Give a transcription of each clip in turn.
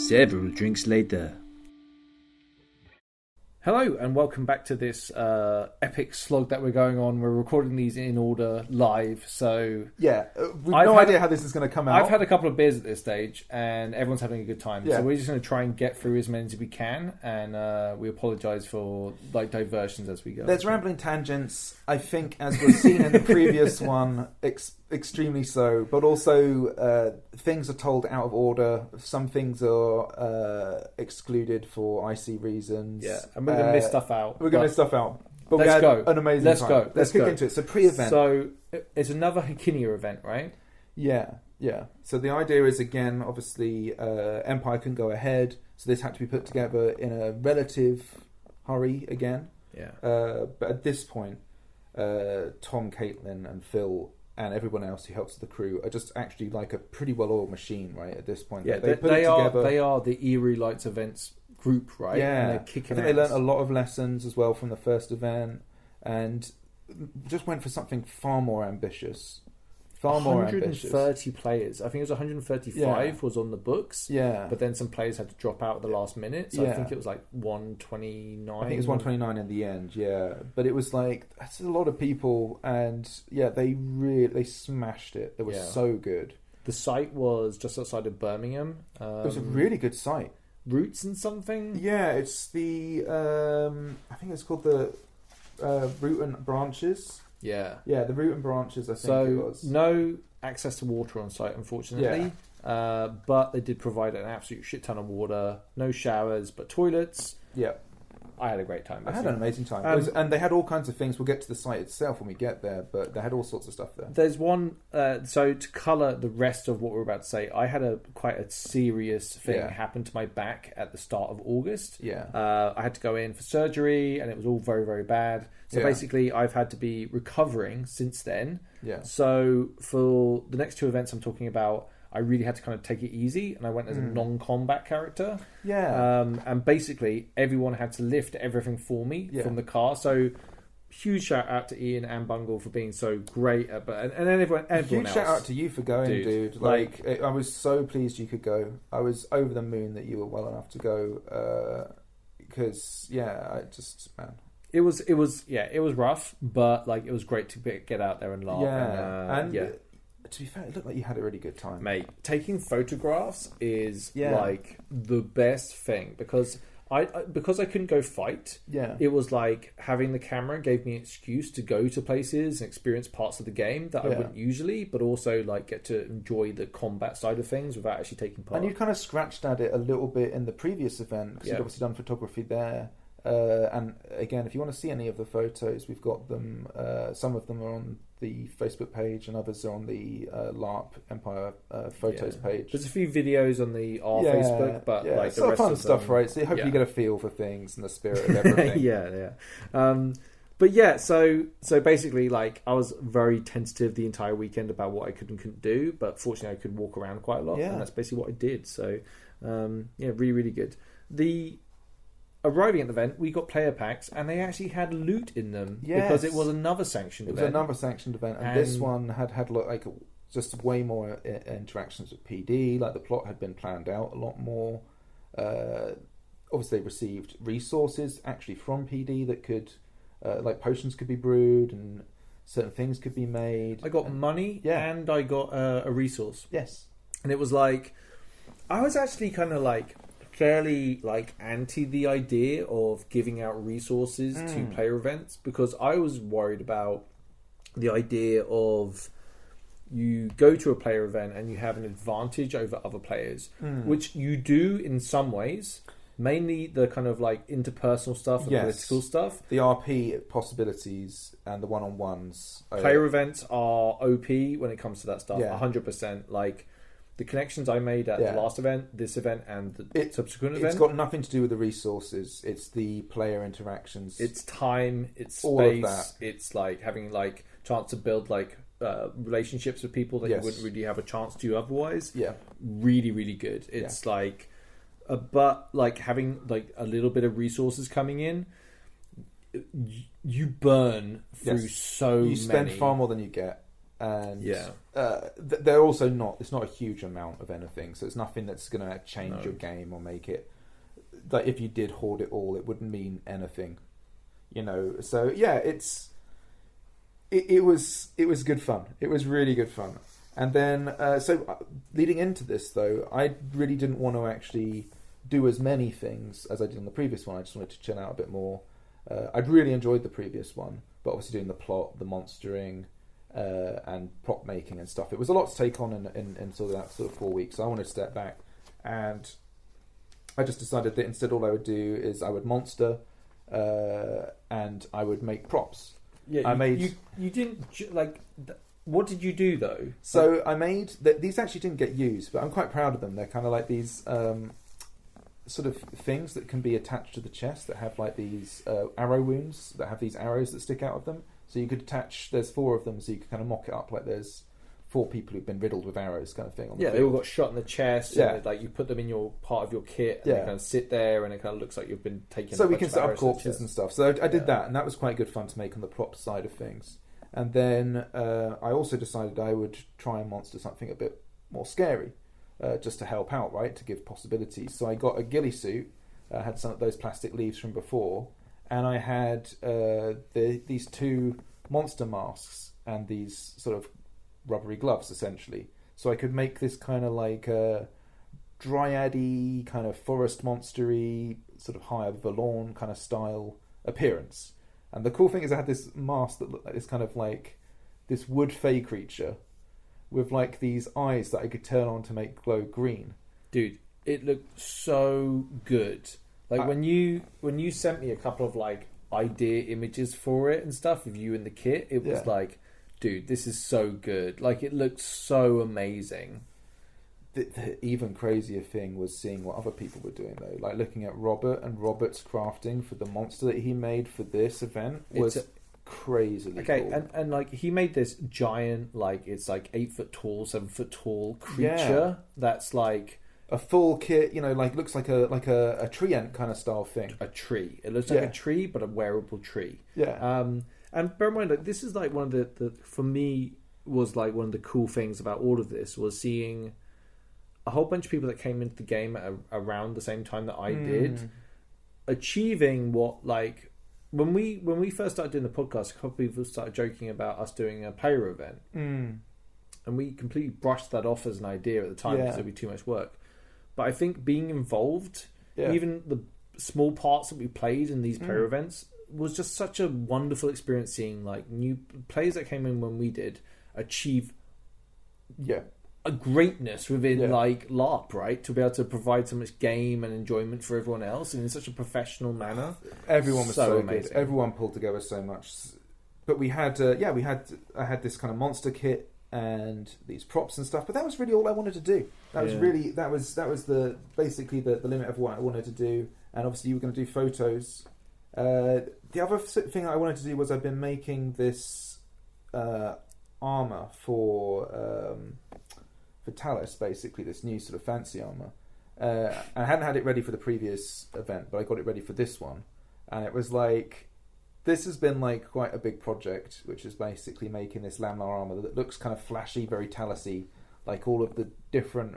Several drinks later. Hello and welcome back to this epic slog that we're going on. We're recording these in order live, so yeah, we've no idea how this is going to come out. I've had a couple of beers at this stage, and everyone's having a good time. Yeah. So we're just going to try and get through as many as we can, and we apologise for diversions as we go. There's rambling tangents, I think, as we've seen in the previous one, extremely so. But also, things are told out of order. Some things are excluded for icy reasons. Yeah, and we're going to miss stuff out. We're going to miss stuff out. But let's we had go. An amazing time. Let's kick into it. So pre-event. So it's another Hakinia event, right? Yeah. So the idea is, again, obviously, Empire can go ahead. So this had to be put together in a relative hurry again. Yeah. But at this point, Tom, Caitlin, and Phil, and everyone else who helps the crew are just actually like a pretty well-oiled machine, right? At this point, Yeah, they put it together. They are the Eerielight Events group, right? Yeah, and they're kicking. I think they learned a lot of lessons as well from the first event, and just went for something far more ambitious. 130 players. I think it was 135 was on the books. Yeah. But then some players had to drop out at the last minute. So Yeah. I think it was like 129. I think it was 129 in the end, yeah. But it was like, that's a lot of people, and yeah, they smashed it. It was so good. The site was just outside of Birmingham. It was a really good site. Roots and something? Yeah, it's the, I think it's called the Root and Branches. Yeah. Yeah, the Root and Branches, I think it was. No access to water on site, unfortunately. Yeah. But they did provide an absolute shit ton of water. No showers, but toilets. Yeah. I had a great time. I had an amazing time. And they had all kinds of things. We'll get to the site itself when we get there, but they had all sorts of stuff there. There's one, so to colour the rest of what we're about to say, I had quite a serious thing happen to my back at the start of August. Yeah. I had to go in for surgery, and it was all very, very bad. So basically, I've had to be recovering since then. Yeah. So for the next two events I'm talking about, I really had to kind of take it easy, and I went as a non-combat character. Yeah. And basically, everyone had to lift everything for me from the car. So huge shout out to Ian and Bungle for being so great. And then everyone else. Huge shout out to you for going, dude. I was so pleased you could go. I was over the moon that you were well enough to go. Because, I just, man. It was rough, but like it was great to get out there and laugh. Yeah. To be fair, it looked like you had a really good time. Mate, taking photographs is like the best thing because I couldn't go fight. Yeah. It was like having the camera gave me an excuse to go to places and experience parts of the game that I wouldn't usually, but also like get to enjoy the combat side of things without actually taking part. And you kind of scratched at it a little bit in the previous event because you'd obviously done photography there. And again, if you want to see any of the photos, we've got them. Some of them are on the Facebook page, and others are on the LRP Empire photos page. There's a few videos on our Facebook, but like it's the rest fun of stuff, them, right? So hopefully you get a feel for things and the spirit of everything. But yeah, so basically, like I was very tentative the entire weekend about what I could and couldn't do, but fortunately I could walk around quite a lot, and that's basically what I did. So really, really good. Arriving at the event, we got player packs, and they actually had loot in them because it was another sanctioned event. It was another sanctioned event, and this one had like just way more interactions with PD. Like the plot had been planned out a lot more. Obviously, they received resources actually from PD that could, like potions could be brewed and certain things could be made. I got money, and I got a resource. Yes, and it was like I was actually kind of like fairly like anti the idea of giving out resources to player events because I was worried about the idea of you go to a player event and you have an advantage over other players, which you do in some ways, mainly the kind of like interpersonal stuff and political stuff. The RP possibilities and the one-on-ones. Player events are OP when it comes to that stuff, 100%. Like the connections I made at the last event, this event, and the subsequent event. It's got nothing to do with the resources. It's the player interactions. It's time. It's all of space. that. It's like having like chance to build like relationships with people that you wouldn't really have a chance to otherwise. Yeah, really, really good. It's like, but like having like a little bit of resources coming in, you burn through so many. You spend far more than you get. and they're also not. It's not a huge amount of anything, so it's nothing that's going to change your game or make it. Like if you did hoard it all, it wouldn't mean anything, So yeah, it was good fun. It was really good fun. And then leading into this though, I really didn't want to actually do as many things as I did on the previous one. I just wanted to chill out a bit more. I'd really enjoyed the previous one, but obviously doing the plot, the monstering, and prop making and stuff. It was a lot to take on in sort of that sort of 4 weeks. So I wanted to step back, and I just decided that instead all I would do is I would monster, and I would make props. Yeah, you didn't like. What did you do though? So I made these actually didn't get used, but I'm quite proud of them. They're kind of like these sort of things that can be attached to the chest that have like these arrow wounds that have these arrows that stick out of them. So you could attach. There's 4 of them, so you could kind of mock it up like there's 4 people who've been riddled with arrows, kind of thing. On the field. They all got shot in the chest. Yeah, and, like you put them in your part of your kit, and they kind of sit there, and it kind of looks like you've been taken. So we can set up corpses and stuff. So I did that, and that was quite good fun to make on the prop side of things. And then I also decided I would try and monster something a bit more scary, just to help out, right, to give possibilities. So I got a ghillie suit. I had some of those plastic leaves from before, and I had these 2 monster masks and these sort of rubbery gloves, essentially. So I could make this kind of like dryad-y, kind of forest monstery, sort of high over the lawn kind of style appearance. And the cool thing is I had this mask that looked like this kind of like this wood fey creature with like these eyes that I could turn on to make glow green. Dude, it looked so good. Like when you sent me a couple of like idea images for it and stuff of you in the kit, it was like, dude, this is so good. Like it looked so amazing. The even crazier thing was seeing what other people were doing though. Like looking at Robert and Robert's crafting for the monster that he made for this event was crazily cool. and like he made this giant, like it's like 8 foot tall, 7 foot tall creature that's like a full kit, like looks like a tree ant kind of style thing. A tree. It looks like a tree, but a wearable tree. Yeah. And bear in mind, like this is like one of the for me was like one of the cool things about all of this was seeing a whole bunch of people that came into the game around the same time that I did, achieving what, like, when we first started doing the podcast, a couple of people started joking about us doing a player event, and we completely brushed that off as an idea at the time because it'd be too much work. But I think being involved, even the small parts that we played in these player events, was just such a wonderful experience. Seeing like new players that came in when we did achieve, a greatness within like LARP, right? To be able to provide so much game and enjoyment for everyone else, and in such a professional manner. Everyone was so amazing. Good. Everyone pulled together so much. But we had, I had this kind of monster kit and these props and stuff. But that was really all I wanted to do. That was basically the limit of what I wanted to do. And obviously, you were going to do photos. The other thing I wanted to do was I've been making this armor for Talus, basically this new sort of fancy armor. I hadn't had it ready for the previous event, but I got it ready for this one, and it was like this has been like quite a big project, which is basically making this Lamnar armor that looks kind of flashy, very Talusy. Like all of the different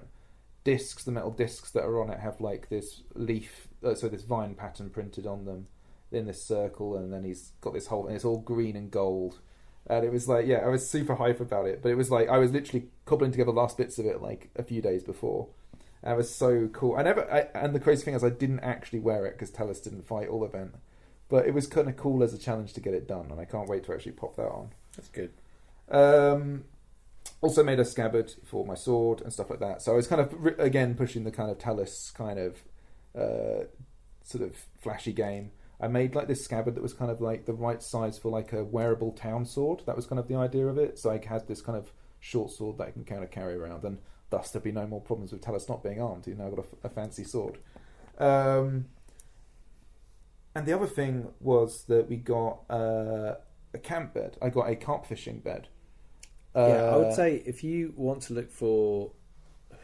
discs, the metal discs that are on it have like this leaf, so this vine pattern printed on them in this circle, and then he's got this whole, and it's all green and gold. And it was like, I was super hype about it. But it was like, I was literally cobbling together the last bits of it like a few days before. And it was so cool. And the crazy thing is I didn't actually wear it because Talus didn't fight all event. But it was kind of cool as a challenge to get it done. And I can't wait to actually pop that on. That's good. Also made a scabbard for my sword and stuff like that. So I was kind of, again, pushing the kind of Talus kind of sort of flashy game. I made like this scabbard that was kind of like the right size for like a wearable town sword. That was kind of the idea of it. So I had this kind of short sword that I can kind of carry around, and thus there'd be no more problems with Talus not being armed. I've got a fancy sword. And the other thing was that we got a camp bed. I got a carp fishing bed. I would say if you want to look for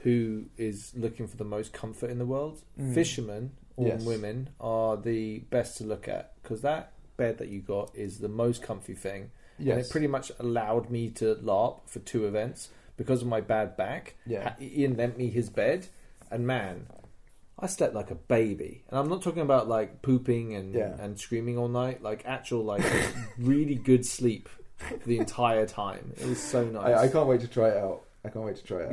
who is looking for the most comfort in the world, fishermen or women are the best to look at, because that bed that you got is the most comfy thing. and it pretty much allowed me to LARP for 2 events because of my bad back. Ian lent me his bed, and man, I slept like a baby. And I'm not talking about like pooping and screaming all night, like actual like really good sleep for the entire time. It was so nice. I can't wait to try it out.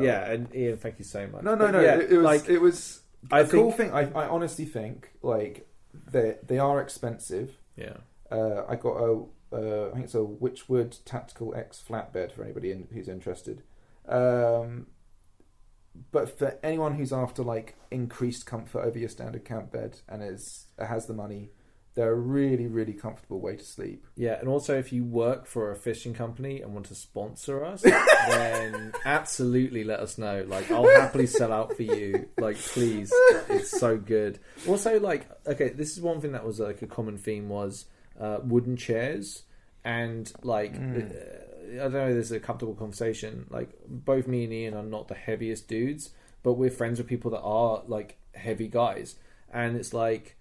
Yeah, and Ian, thank you so much. No. It was a cool thing. I honestly think like they are expensive. Yeah. I got I think it's a Witchwood Tactical X flatbed for anybody who's interested. But for anyone who's after like increased comfort over your standard camp bed and has the money, they're a really, really comfortable way to sleep. Yeah, and also if you work for a fishing company and want to sponsor us, then absolutely let us know. Like, I'll happily sell out for you. Like, please, it's so good. Also, like, okay, this is one thing that was like a common theme was wooden chairs and like. I don't know if this is a comfortable conversation. Like, both me and Ian are not the heaviest dudes, but we're friends with people that are like heavy guys, and it's like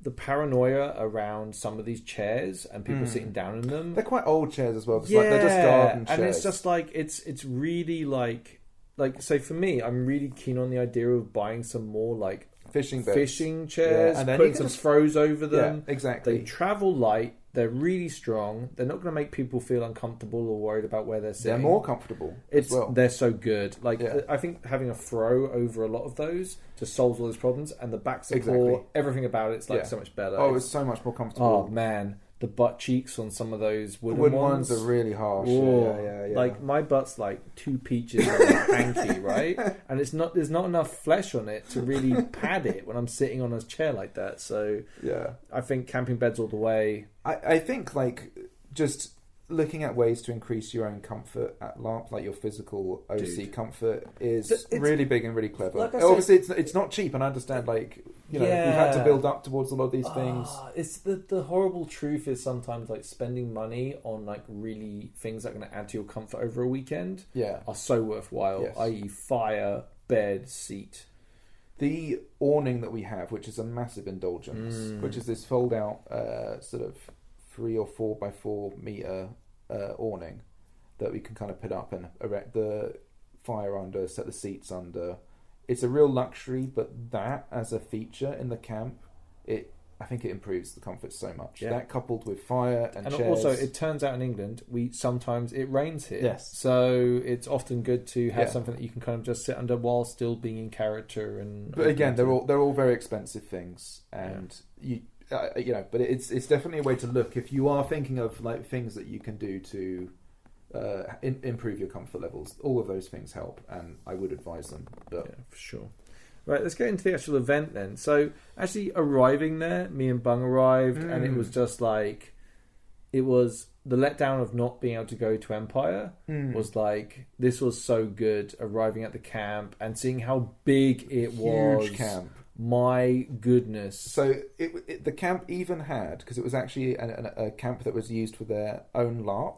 the paranoia around some of these chairs and people sitting down in them. They're quite old chairs as well. Like, they're just garden chairs, and it's just like it's really like so for me, I'm really keen on the idea of buying some more like fishing chairs, and putting some throws over them. Yeah, exactly. They travel light. They're really strong. They're not going to make people feel uncomfortable or worried about where they're sitting. They're more comfortable as well. They're so good. Like, I think having a throw over a lot of those just solves all those problems. And the back support, everything about it's like so much better. Oh, it's so much more comfortable. Oh, man. The butt cheeks on some of those wooden ones are really harsh. Yeah. Like, my butt's like 2 peaches on a hanky, right? And there's not enough flesh on it to really pad it when I'm sitting on a chair like that. So I think camping beds all the way. I think like just looking at ways to increase your own comfort at LARP, like your physical OC comfort, is really big and really clever. Like obviously, it's not cheap, and I understand. Like we've had to build up towards a lot of these things. It's the horrible truth is sometimes like spending money on like really things that are going to add to your comfort over a weekend. Are so worthwhile. Yes. I.e., fire, bed, seat. The awning that we have, which is a massive indulgence, which is this fold-out sort of 3 or 4 by 4 meter awning that we can kind of put up and erect the fire under, set the seats under. It's a real luxury, but that as a feature in the camp, I think it improves the comfort so much. Yeah. That coupled with fire and chairs. Also, it turns out in England, sometimes it rains here. Yes. So it's often good to have something that you can kind of just sit under while still being in character. But again, they're all very expensive things, and but it's definitely a way to look if you are thinking of like things that you can do to improve your comfort levels. All of those things help, and I would advise them. But for sure. Right, let's get into the actual event then. So, actually arriving there, me and Bung arrived, and it was just like, it was the letdown of not being able to go to Empire was like, this was so good, arriving at the camp and seeing how big it was. Huge camp. My goodness. So, the camp even had, because it was actually a camp that was used for their own LARP,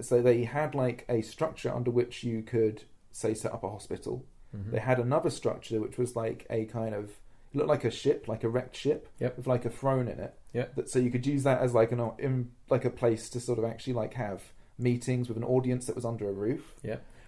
so they had like a structure under which you could, say, set up a hospital. They had another structure which was like a kind of, it looked like a ship, like a wrecked ship, with like a throne in it. So you could use that as like like a place to sort of actually like have meetings with an audience that was under a roof.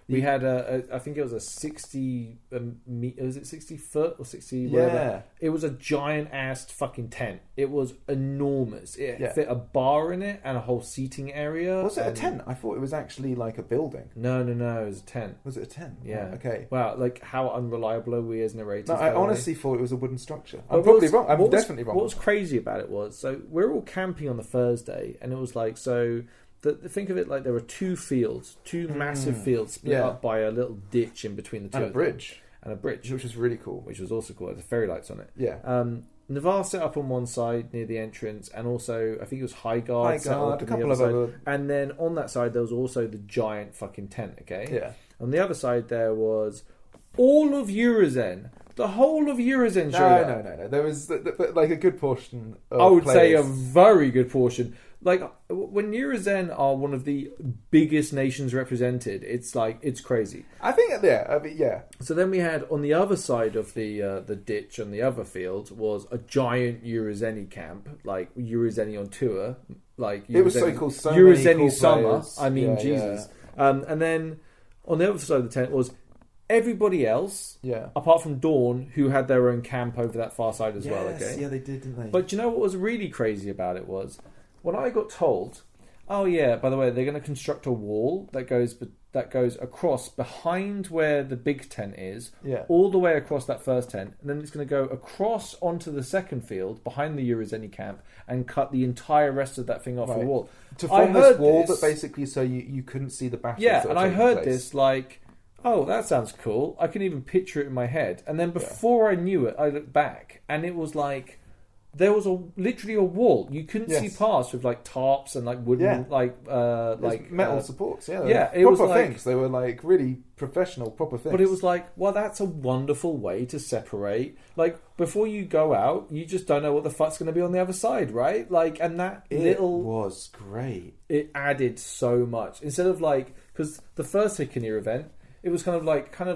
We had I think it was a 60 was it 60 foot or 60 whatever. It was a giant ass fucking tent. It was enormous. It fit a bar in it and a whole seating area. Was it a tent? I thought it was actually like a building. No, it was a tent. Was it a tent? Yeah. Oh, okay. Wow, like how unreliable are we as narrators? No, I honestly thought it was a wooden structure. I'm probably wrong. I'm definitely wrong. What was crazy about it was, so we're all camping on the Thursday, and it was like, so think of it like there were 2 fields, 2 massive fields split up by a little ditch in between the two. And a bridge. Which was really cool. Which was also cool. There's fairy lights on it. Yeah. Navarre set up on one side near the entrance, and also I think it was High Guard set up a couple on the of other other. side. And then on that side there was also the giant fucking tent. Okay. Yeah. On the other side there was all of Eurozen. The whole of Eurozen showed up. No. There was like a good portion of I would say players. a very good portion. like when Urizen are one of the biggest nations represented, it's like it's crazy. I think yeah. So then we had on the other side of the ditch on the other field was a giant Urizeni camp, like Urizeni on tour, like it was so cool. So Urizeni many cool summer. players. I mean, Jesus. And then on the other side of the tent was everybody else, apart from Dawn, who had their own camp over that far side as well. Okay, yeah, they did, didn't they? But you know what was really crazy about it was when I got told, oh yeah, by the way, they're going to construct a wall that goes across behind where the big tent is, all the way across that first tent, and then it's going to go across onto the second field behind the Urizeni camp and cut the entire rest of that thing off the wall. To form this wall that basically so you couldn't see the battles. Yeah, and I heard this like, oh, that sounds cool. I can even picture it in my head. And then before I knew it, I looked back and it was like there was literally a wall you couldn't see past with like tarps and like wooden like metal supports. It was was like things. They were like really professional, proper things. But it was like, well, that's a wonderful way to separate. Like before you go out, you just don't know what the fuck's going to be on the other side, right? Like, and that was great. It added so much instead of like because the first Hikaneer event. It was kind of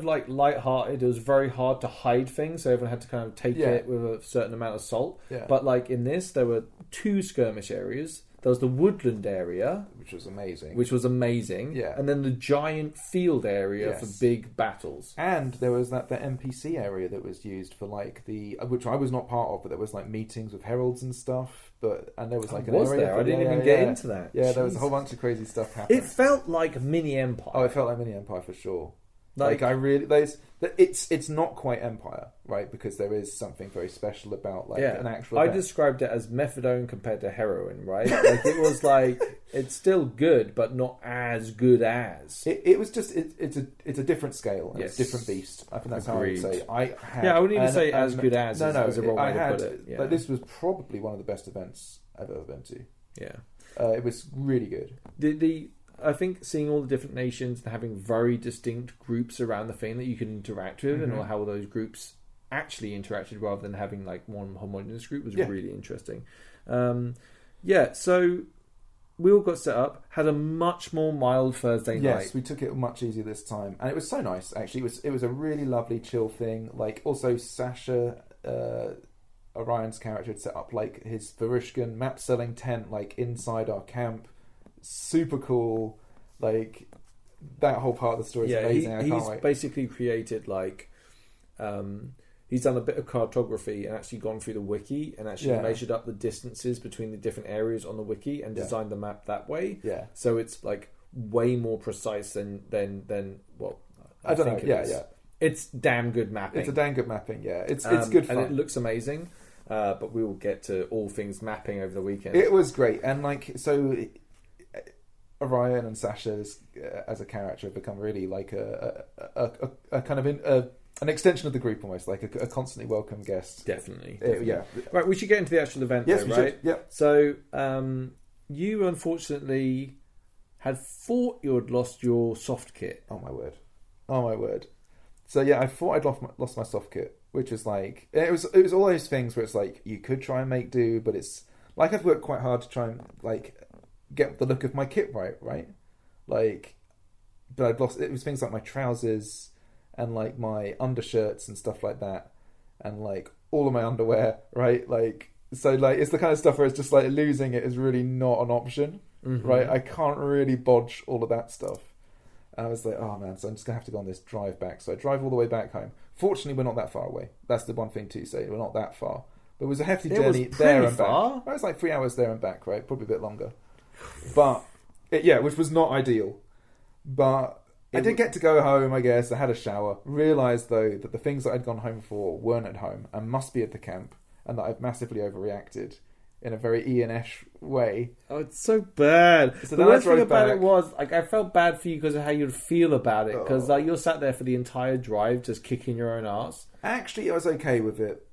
like light-hearted. It was very hard to hide things, so everyone had to kind of take it with a certain amount of salt. Yeah. But like in this, there were 2 skirmish areas. There was the woodland area, which was amazing. Yeah. And then the giant field area for big battles. And there was that NPC area that was used for like which I was not part of, but there was like meetings with heralds and stuff. And there was like I didn't even get into that. Yeah, there was a whole bunch of crazy stuff happening. It felt like mini Empire. Oh, it felt like mini Empire for sure. Like I really, it's not quite Empire, right? Because there is something very special about like an actual. I described it as methadone compared to heroin, right? Like it was like it's still good, but not as good as. It was just it's a different scale and it's a different beast. I think that's how I would say. I wouldn't even say as good as. No, is a wrong way to put it. Yeah. Like, this was probably one of the best events I've ever been to. Yeah, it was really good. I think seeing all the different nations and having very distinct groups around the thing that you can interact with and how those groups actually interacted rather than having like one homogenous group was really interesting. So we all got set up, had a much more mild Thursday night. Yes, we took it much easier this time. And it was so nice, actually. It was a really lovely, chill thing. Like, also Sasha, Orion's character, had set up like his Varushkan map-selling tent like inside our camp. Super cool, like that whole part of the story is amazing. He's basically created like he's done a bit of cartography and actually gone through the wiki and actually measured up the distances between the different areas on the wiki and designed the map that way. Yeah, so it's like way more precise than what I don't think know. It is. It's damn good mapping. It's a damn good mapping. Yeah, it's good fun and it looks amazing. But we will get to all things mapping over the weekend. It was great, and like so. Orion and Sasha as a character have become really like a kind of an extension of the group almost, like a constantly welcome guest. Definitely. Right, we should get into the actual event. Yes, though, we right? should. Yeah. So you unfortunately had thought you had lost your soft kit. Oh my word. So yeah, I thought I'd lost my soft kit, which was like it was all those things where it's like you could try and make do, but it's like I've worked quite hard to try and like get the look of my kit right? Like, but I'd lost. It was things like my trousers and like my undershirts and stuff like that, and like all of my underwear, right? Like, so like it's the kind of stuff where it's just like losing it is really not an option, right? I can't really bodge all of that stuff. And I was like, oh man, so I'm just gonna have to go on this drive back. So I drive all the way back home. Fortunately, we're not that far away. That's the one thing to say. We're not that far, but it was a hefty journey there and back. It was like 3 hours there and back, right? Probably a bit longer. But which was not ideal. But I did get to go home, I guess. I had a shower. Realised though that the things that I'd gone home for weren't at home and must be at the camp, and that I've massively overreacted in a very Ian-esh way. Oh, it's so bad. So the worst thing about it was like I felt bad for you because of how you'd feel about it, because like you're sat there for the entire drive just kicking your own ass. Actually, I was okay with it.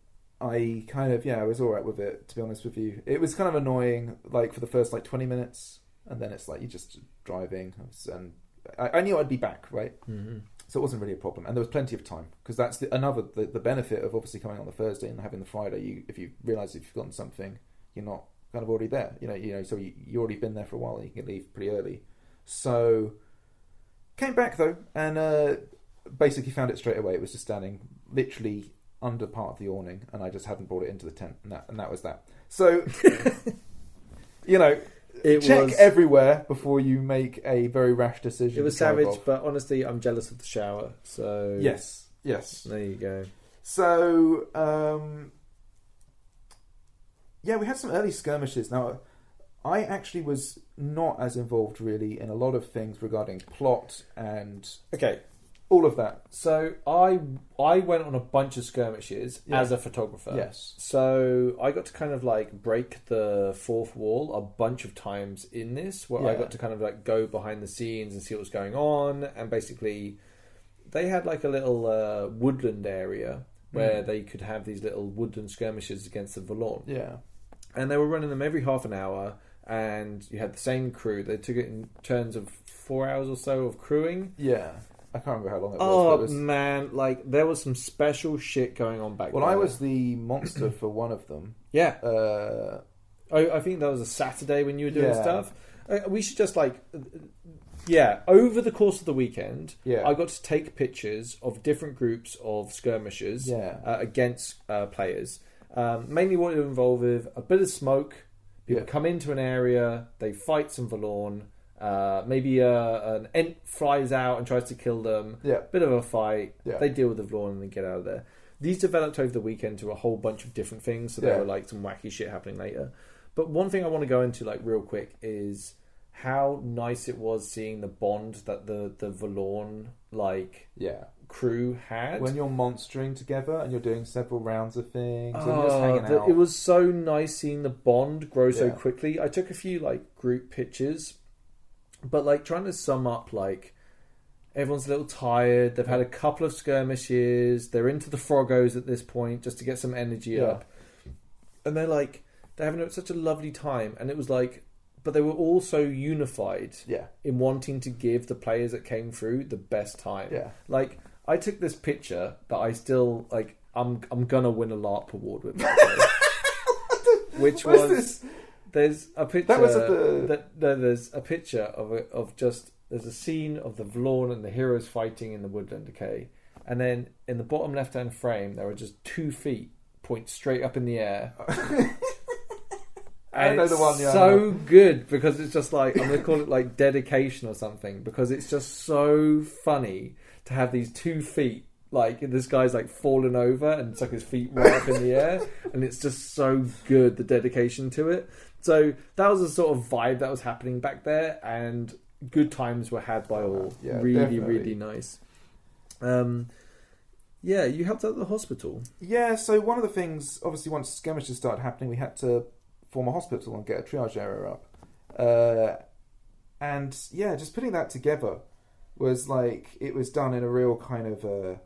I kind of, I was alright with it, to be honest with you. It was kind of annoying, like, for the first, 20 minutes, and then it's like, you're just driving, and I knew I'd be back, right? Mm-hmm. So it wasn't really a problem, and there was plenty of time, because that's the benefit of obviously coming on the Thursday and having the Friday. If you realise if you've forgotten something, you're not kind of already there. So you already been there for a while, and you can leave pretty early. So came back though, and basically found it straight away. It was just standing literally under part of the awning, and I just hadn't brought it into the tent, and that was that. So check everywhere before you make a very rash decision. It was savage, but honestly, I'm jealous of the shower. So yes, there you go. So we had some early skirmishes. Now, I actually was not as involved really in a lot of things regarding plot and all of that. So I went on a bunch of skirmishes as a photographer. Yes. So I got to kind of like break the fourth wall a bunch of times in this, where I got to kind of like go behind the scenes and see what was going on. And basically, they had like a little woodland area where they could have these little woodland skirmishes against the Valorn. Yeah. And they were running them every half an hour, and you had the same crew. They took it in turns of 4 hours or so of crewing. Yeah. I can't remember how long it was. Oh, man. Like, there was some special shit going on back then. Well, I was the monster for one of them. Yeah. I think that was a Saturday when you were doing stuff. We should just, like... over the course of the weekend, I got to take pictures of different groups of skirmishers against players. Mainly what it involved with a bit of smoke. People come into an area, they fight some Valorn. Maybe an Ent flies out and tries to kill them. Bit of a fight. They deal with the Valorn and then get out of there. These developed over the weekend to a whole bunch of different things. So there were like some wacky shit happening later. But one thing I want to go into like real quick is how nice it was seeing the bond that the Valorn crew had. When you're monstering together and you're doing several rounds of things and you're just hanging out. It was so nice seeing the bond grow so quickly. I took a few like group pictures, but like trying to sum up, like everyone's a little tired. They've had a couple of skirmishes. They're into the Froggos at this point just to get some energy up. And they're having such a lovely time. And it was like, but they were all so unified in wanting to give the players that came through the best time. Like, I took this picture that I still, like, I'm gonna win a LARP award with. Which was... This? There's a picture... That was at the... There's a picture of just... There's a scene of the Valorn and the heroes fighting in the woodland, okay? And then in the bottom left-hand frame, there are just 2 feet point straight up in the air. And I know the one, so good because it's just like, I'm going to call it like dedication or something, because it's just so funny to have these 2 feet, like this guy's like fallen over and it's like his feet right up in the air, and it's just so good, the dedication to it. So that was a sort of vibe that was happening back there, and good times were had by all. Really, definitely. Really nice. You helped out at the hospital. Yeah, so one of the things, obviously once skirmishes started happening, we had to form a hospital and get a triage area up. And yeah, just putting that together was like, it was done in a real kind of a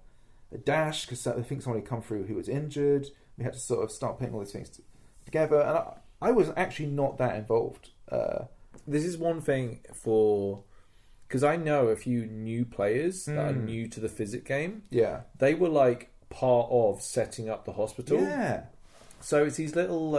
dash, because I think someone had come through who was injured. We had to sort of start putting all these things together, and I was actually not that involved. This is one thing because I know a few new players that are new to the Physic game. Yeah. They were like part of setting up the hospital. Yeah. So it's these little...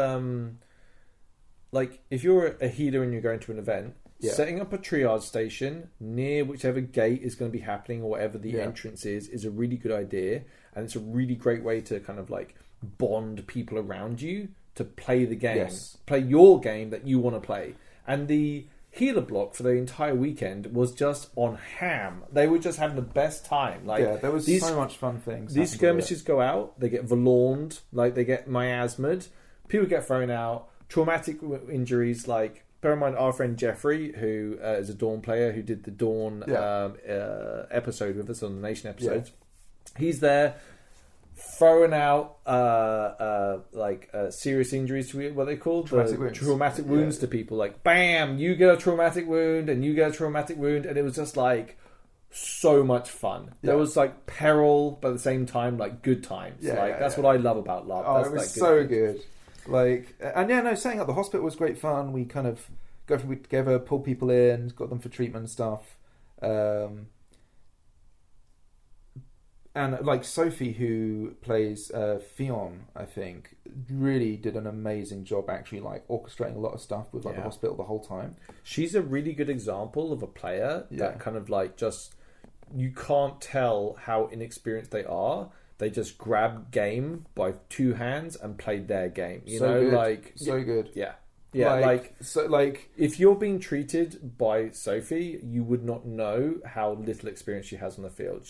like, if you're a healer and you're going to an event, setting up a triage station near whichever gate is going to be happening or whatever the entrance is a really good idea. And it's a really great way to kind of like bond people around you to play the game. Yes. Play your game that you want to play. And the healer block for the entire weekend was just on ham. They were just having the best time. Like, there was so much fun things. These skirmishes go out, they get Valorned, like they get miasmed, people get thrown out. Traumatic injuries, like, bear in mind our friend Jeffrey, who is a Dawn player who did the Dawn episode with us on the Nation episodes. He's there throwing out serious injuries to what they call traumatic wounds to people. Like, bam, you get a traumatic wound and you get a traumatic wound, and it was just like so much fun. There was like peril, but at the same time like good times. That's what I love about LARP. Oh, it was so good. Like, and setting up the hospital was great fun. We kind of go through it together, pull people in, got them for treatment and stuff. And like Sophie, who plays Fionn, I think, really did an amazing job actually like orchestrating a lot of stuff with like the hospital the whole time. She's a really good example of a player that kind of like just, you can't tell how inexperienced they are. They just grab game by two hands and play their game. You know, good. Like so good. Yeah. Yeah, like if you're being treated by Sophie, you would not know how little experience she has on the field.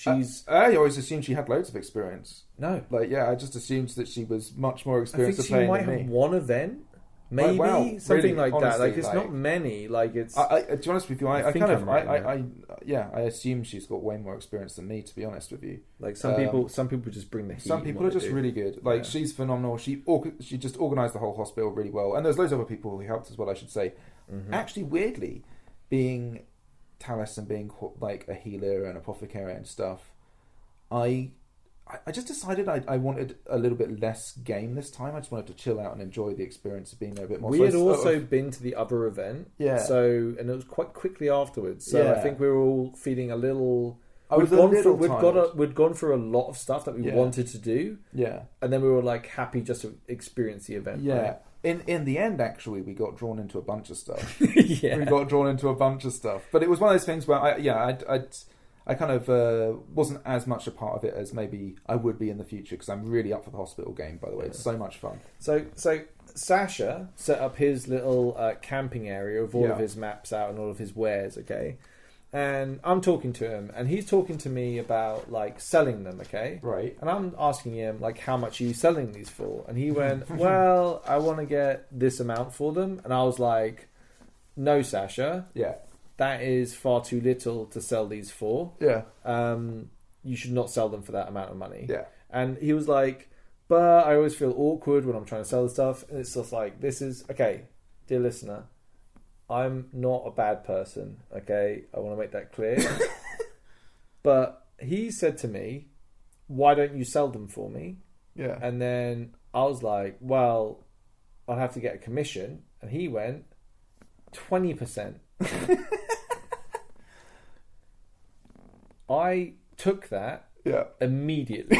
I always assumed she had loads of experience. No, I just assumed that she was much more I experienced. think she might have one event, maybe something really, like honestly, that. Like it's not many. Like it's. To be honest with you, I assume she's got way more experience than me. To be honest with you, like some people just bring the heat. Some people are just really good. Like she's phenomenal. She just organised the whole hospital really well, and there's loads of other people who helped as well. I should say. Mm-hmm. Actually, weirdly, being Talis and being like a healer and apothecary and stuff, I just decided I wanted a little bit less game this time. I just wanted to chill out and enjoy the experience of being there a bit more. We had also been to the other event, and it was quite quickly afterwards. So I think we were all feeling a little. We'd gone through a lot of stuff that we wanted to do, and then we were like happy just to experience the event. Yeah. Right? In the end, actually, we got drawn into a bunch of stuff. We got drawn into a bunch of stuff, but it was one of those things where I kind of wasn't as much a part of it as maybe I would be in the future, because I'm really up for the hospital game, by the way. It's so much fun. So Sasha set up his little camping area with all of his maps out and all of his wares, okay? And I'm talking to him, and he's talking to me about, like, selling them, okay? Right. And I'm asking him, like, how much are you selling these for? And he went, well, I want to get this amount for them. And I was like, no, Sasha. Yeah. That is far too little to sell these for. Yeah. You should not sell them for that amount of money. Yeah. And he was like, but I always feel awkward when I'm trying to sell the stuff. And it's just like, this is, okay, dear listener, I'm not a bad person, okay? I want to make that clear. But he said to me, why don't you sell them for me? Yeah. And then I was like, well, I'll have to get a commission. And he went, 20%. I took that immediately.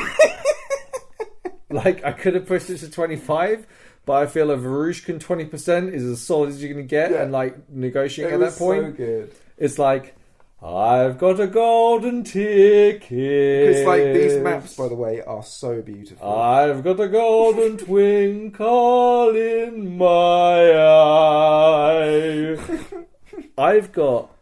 Like, I could have pushed it to 25, but I feel a Varushkin 20% is as solid as you're going to get, and like negotiating at that point. So good. It's like, I've got a golden ticket. It's like, these maps, by the way, are so beautiful. I've got a golden twinkle in my eye. I've got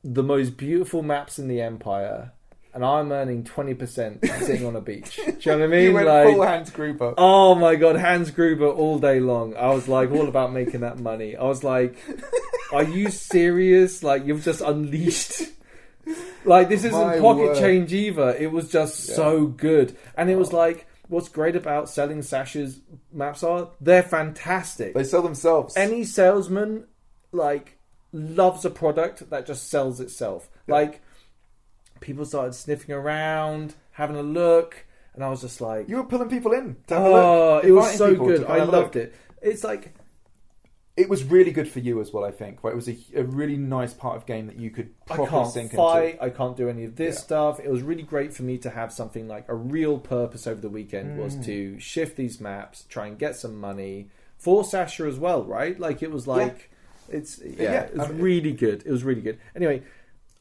the most beautiful maps in the Empire, and I'm earning 20% sitting on a beach. Do you know what I mean? You went like, full Hans Gruber. Oh my god, Hans Gruber all day long. I was like all about making that money. I was like, are you serious? Like, you've just unleashed. Like, this isn't pocket change either. It was just so good. And it was like, what's great about selling Sasha's maps are, they're fantastic. They sell themselves. Any salesman, like, loves a product that just sells itself. Like, people started sniffing around, having a look, and I was just like, you were pulling people in to have a look. It was so good. I loved it. It's like, it was really good for you as well, I think. Right? It was a really nice part of game that you could properly sink into. I can't do any of this stuff. It was really great for me to have something like a real purpose over the weekend was to shift these maps, try and get some money for Sasha as well, right? Like, it was like, it was really good. It was really good. Anyway,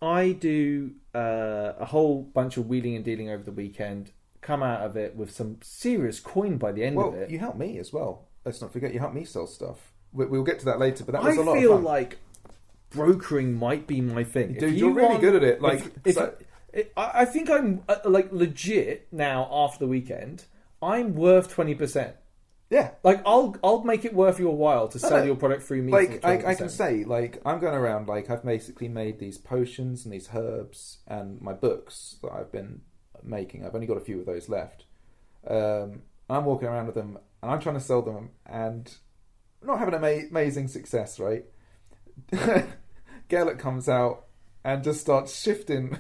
I do a whole bunch of wheeling and dealing over the weekend, come out of it with some serious coin by the end of it. You helped me as well. Let's not forget, you helped me sell stuff. We'll get to that later, but that was a lot of fun. I feel like brokering might be my thing. Dude, you're really good at it. Like, I think I'm like legit now after the weekend. I'm worth 20%. Yeah, like I'll make it worth your while to sell your product through me. Like, I can say, like, I'm going around, like, I've basically made these potions and these herbs and my books that I've been making. I've only got a few of those left. I'm walking around with them and I'm trying to sell them and not having amazing success, right? Geralt comes out and just starts shifting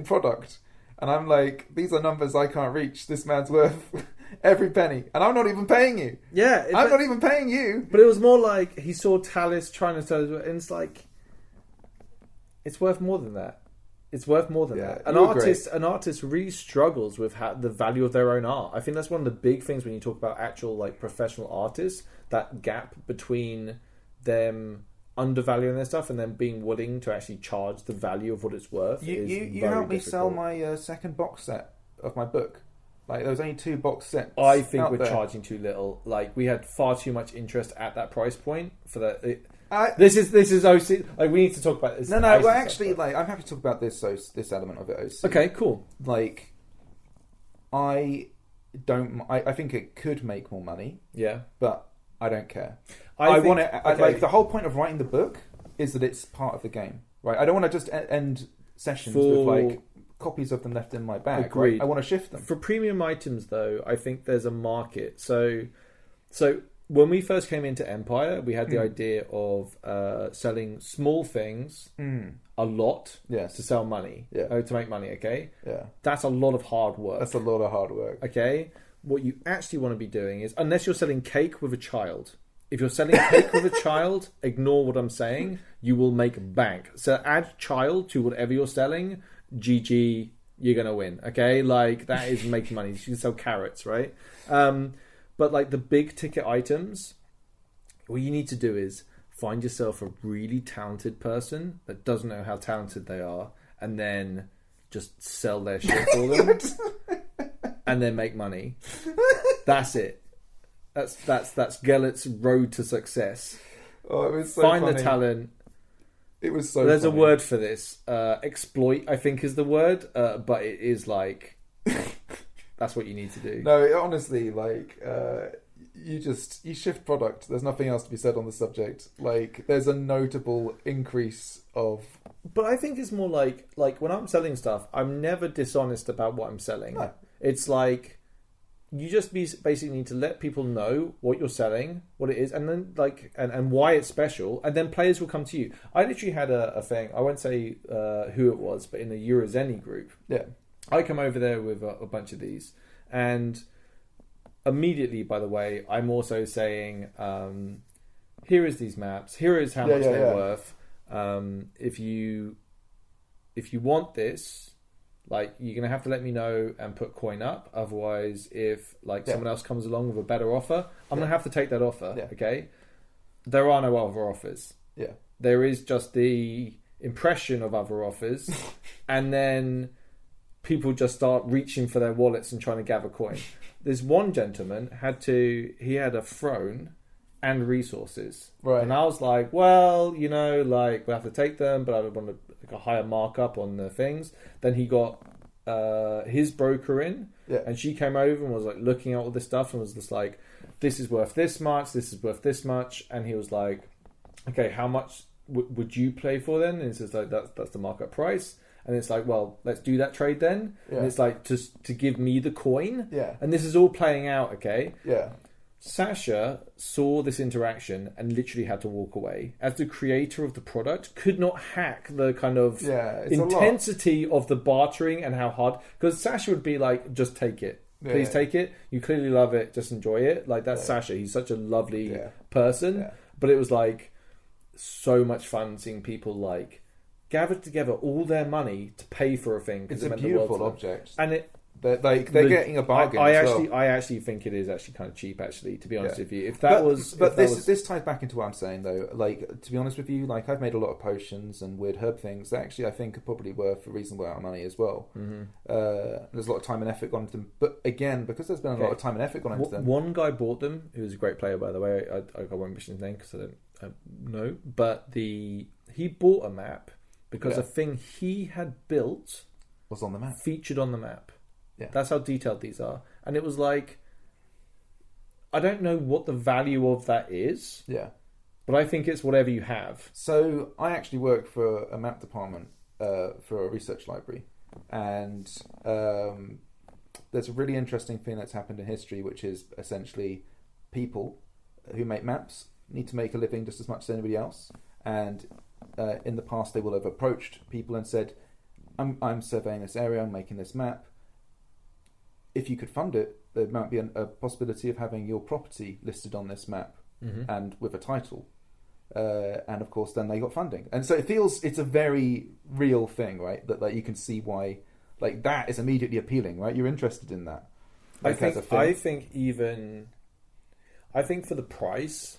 product, and I'm like, these are numbers I can't reach. This man's worth every penny, and I'm not even paying you. Yeah, I'm not even paying you. But it was more like he saw Talis trying to sell it, and it's like, it's worth more than that. It's worth more than that. An artist really struggles with the value of their own art. I think that's one of the big things when you talk about actual like professional artists. That gap between them undervaluing their stuff and then being willing to actually charge the value of what it's worth. You helped me sell my second box set of my book. Like there was only 2 box sets. I think we're charging too little. Like we had far too much interest at that price point for that. This is OC. Like we need to talk about this. No. Well, actually, like I'm happy to talk about this element of it. OC. Okay, cool. Like, I think it could make more money. Yeah, but I don't care. I want it. Okay. Like the whole point of writing the book is that it's part of the game, right? I don't want to just end sessions with like copies of them left in my bag. Agreed. Right? I want to shift them. For premium items, though, I think there's a market. So when we first came into Empire, we had the idea of selling small things a lot to sell money, to make money, okay? Yeah. That's a lot of hard work. That's a lot of hard work. Okay? What you actually want to be doing is, unless you're selling cake with a child, if you're selling cake with a child, ignore what I'm saying, you will make bank. So add child to whatever you're selling, GG, you're going to win, okay? Like, that is making money. You can sell carrots, right? But like the big ticket items, what you need to do is find yourself a really talented person that doesn't know how talented they are, and then just sell their shit for them, and then make money. That's it. That's Gellert's road to success. Oh, it was so Find funny. the talent. It was so. There's funny. a word for this. Exploit, I think, is the word, but it is like. That's what you need to do. No, honestly, like you shift product. There's nothing else to be said on the subject. Like there's a notable increase of. But I think it's more like when I'm selling stuff, I'm never dishonest about what I'm selling. No. It's like you just basically need to let people know what you're selling, what it is, and then like and why it's special, and then players will come to you. I literally had a thing. I won't say who it was, but in the Eurozeni group. Yeah. I come over there with a bunch of these, and immediately, by the way, I'm also saying, here is these maps, here is how much they're worth. If you want this, like you're gonna have to let me know and put coin up. Otherwise, if someone else comes along with a better offer, I'm gonna have to take that offer. Yeah. Okay, there are no other offers. Yeah, there is just the impression of other offers, and then people just start reaching for their wallets and trying to gather coin. This one gentleman he had a throne and resources. Right. And I was like, well, we'll have to take them, but I would want a higher markup on the things. Then he got his broker in, and she came over and was like looking at all this stuff and was just like, this is worth this much, this is worth this much. And he was like, okay, how much would you play for then? And it's just like, that's the markup price. And it's like, well, let's do that trade then. Yeah. And it's like, just to give me the coin. Yeah. And this is all playing out, okay? Yeah. Sasha saw this interaction and literally had to walk away. As the creator of the product, could not hack the kind of intensity of the bartering and how hard... Because Sasha would be like, just take it. Please take it. You clearly love it. Just enjoy it. Like, that's Sasha. He's such a lovely person. Yeah. But it was like so much fun seeing people like... gathered together all their money to pay for a thing. It's a beautiful object, and they're getting a bargain. I actually think it is actually kind of cheap. Actually, to be honest with you, this ties back into what I'm saying though. Like, to be honest with you, like I've made a lot of potions and weird herb things that actually I think are probably worth a reasonable amount of money as well. Mm-hmm. There's a lot of time and effort gone into them, but again, because there's been a lot of time and effort gone into them. One guy bought them. Who was a great player, by the way. I won't mention his name because I don't know. But he bought a map. Because a thing he had built was on the map, featured on the map. Yeah, that's how detailed these are. And it was like, I don't know what the value of that is. Yeah, but I think it's whatever you have. So I actually work for a map department for a research library, and there's a really interesting thing that's happened in history, which is essentially people who make maps need to make a living just as much as anybody else, and in the past they will have approached people and said, I'm surveying this area, I'm making this map. If you could fund it, there might be a possibility of having your property listed on this map and with a title. and of course then they got funding, and so it's a very real thing, right? That like you can see why like that is immediately appealing, right? You're interested in that. Like, I think for the price,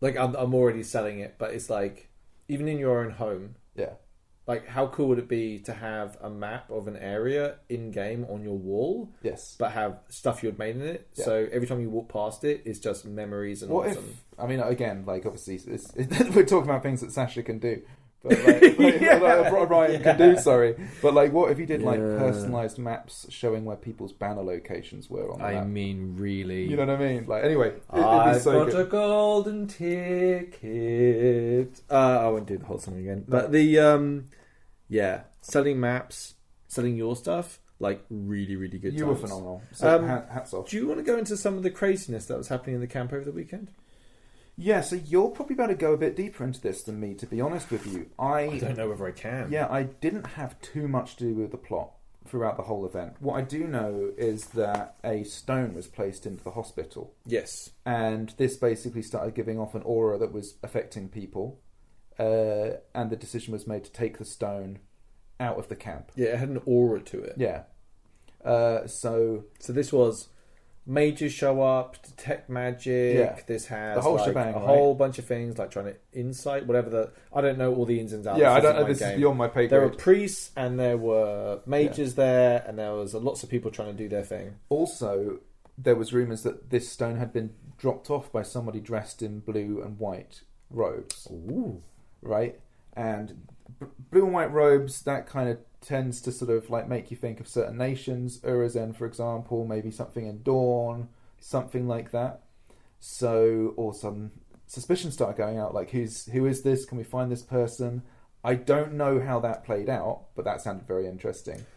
like I'm already selling it, but it's like even in your own home, yeah. Like, how cool would it be to have a map of an area in-game on your wall? Yes. But have stuff you had made in it. Yeah. So every time you walk past it, it's just memories and what awesome. I mean, again, like, obviously, we're talking about things that Sasha can do. But, like, Ryan can do, sorry. But, like, what if you did, like, personalised maps showing where people's banner locations were on the map? I mean, really. You know what I mean? Like, anyway, I've got a golden ticket. I won't do the whole song again. But selling maps, selling your stuff, like, really, really good. You were phenomenal. So, hats off. Do you want to go into some of the craziness that was happening in the camp over the weekend? Yeah, so you're probably about to go a bit deeper into this than me, to be honest with you. I don't know whether I can. Yeah, I didn't have too much to do with the plot throughout the whole event. What I do know is that a stone was placed into the hospital. Yes. And this basically started giving off an aura that was affecting people. And the decision was made to take the stone out of the camp. Yeah, it had an aura to it. Yeah. So this was... mages show up, detect magic. Yeah. This has the whole like shebang, a whole bunch of things, like trying to insight, whatever I don't know all the ins and outs. Yeah, I don't know. This is beyond my pay grade. There were priests and there were mages there, and there was lots of people trying to do their thing. Also, there was rumours that this stone had been dropped off by somebody dressed in blue and white robes. Ooh. Right? And blue and white robes, that kind of tends to sort of like make you think of certain nations. Urizen, for example, maybe something in Dawn, something like that. So, or some suspicion started going out, like who is this? Can we find this person? I don't know how that played out, but that sounded very interesting.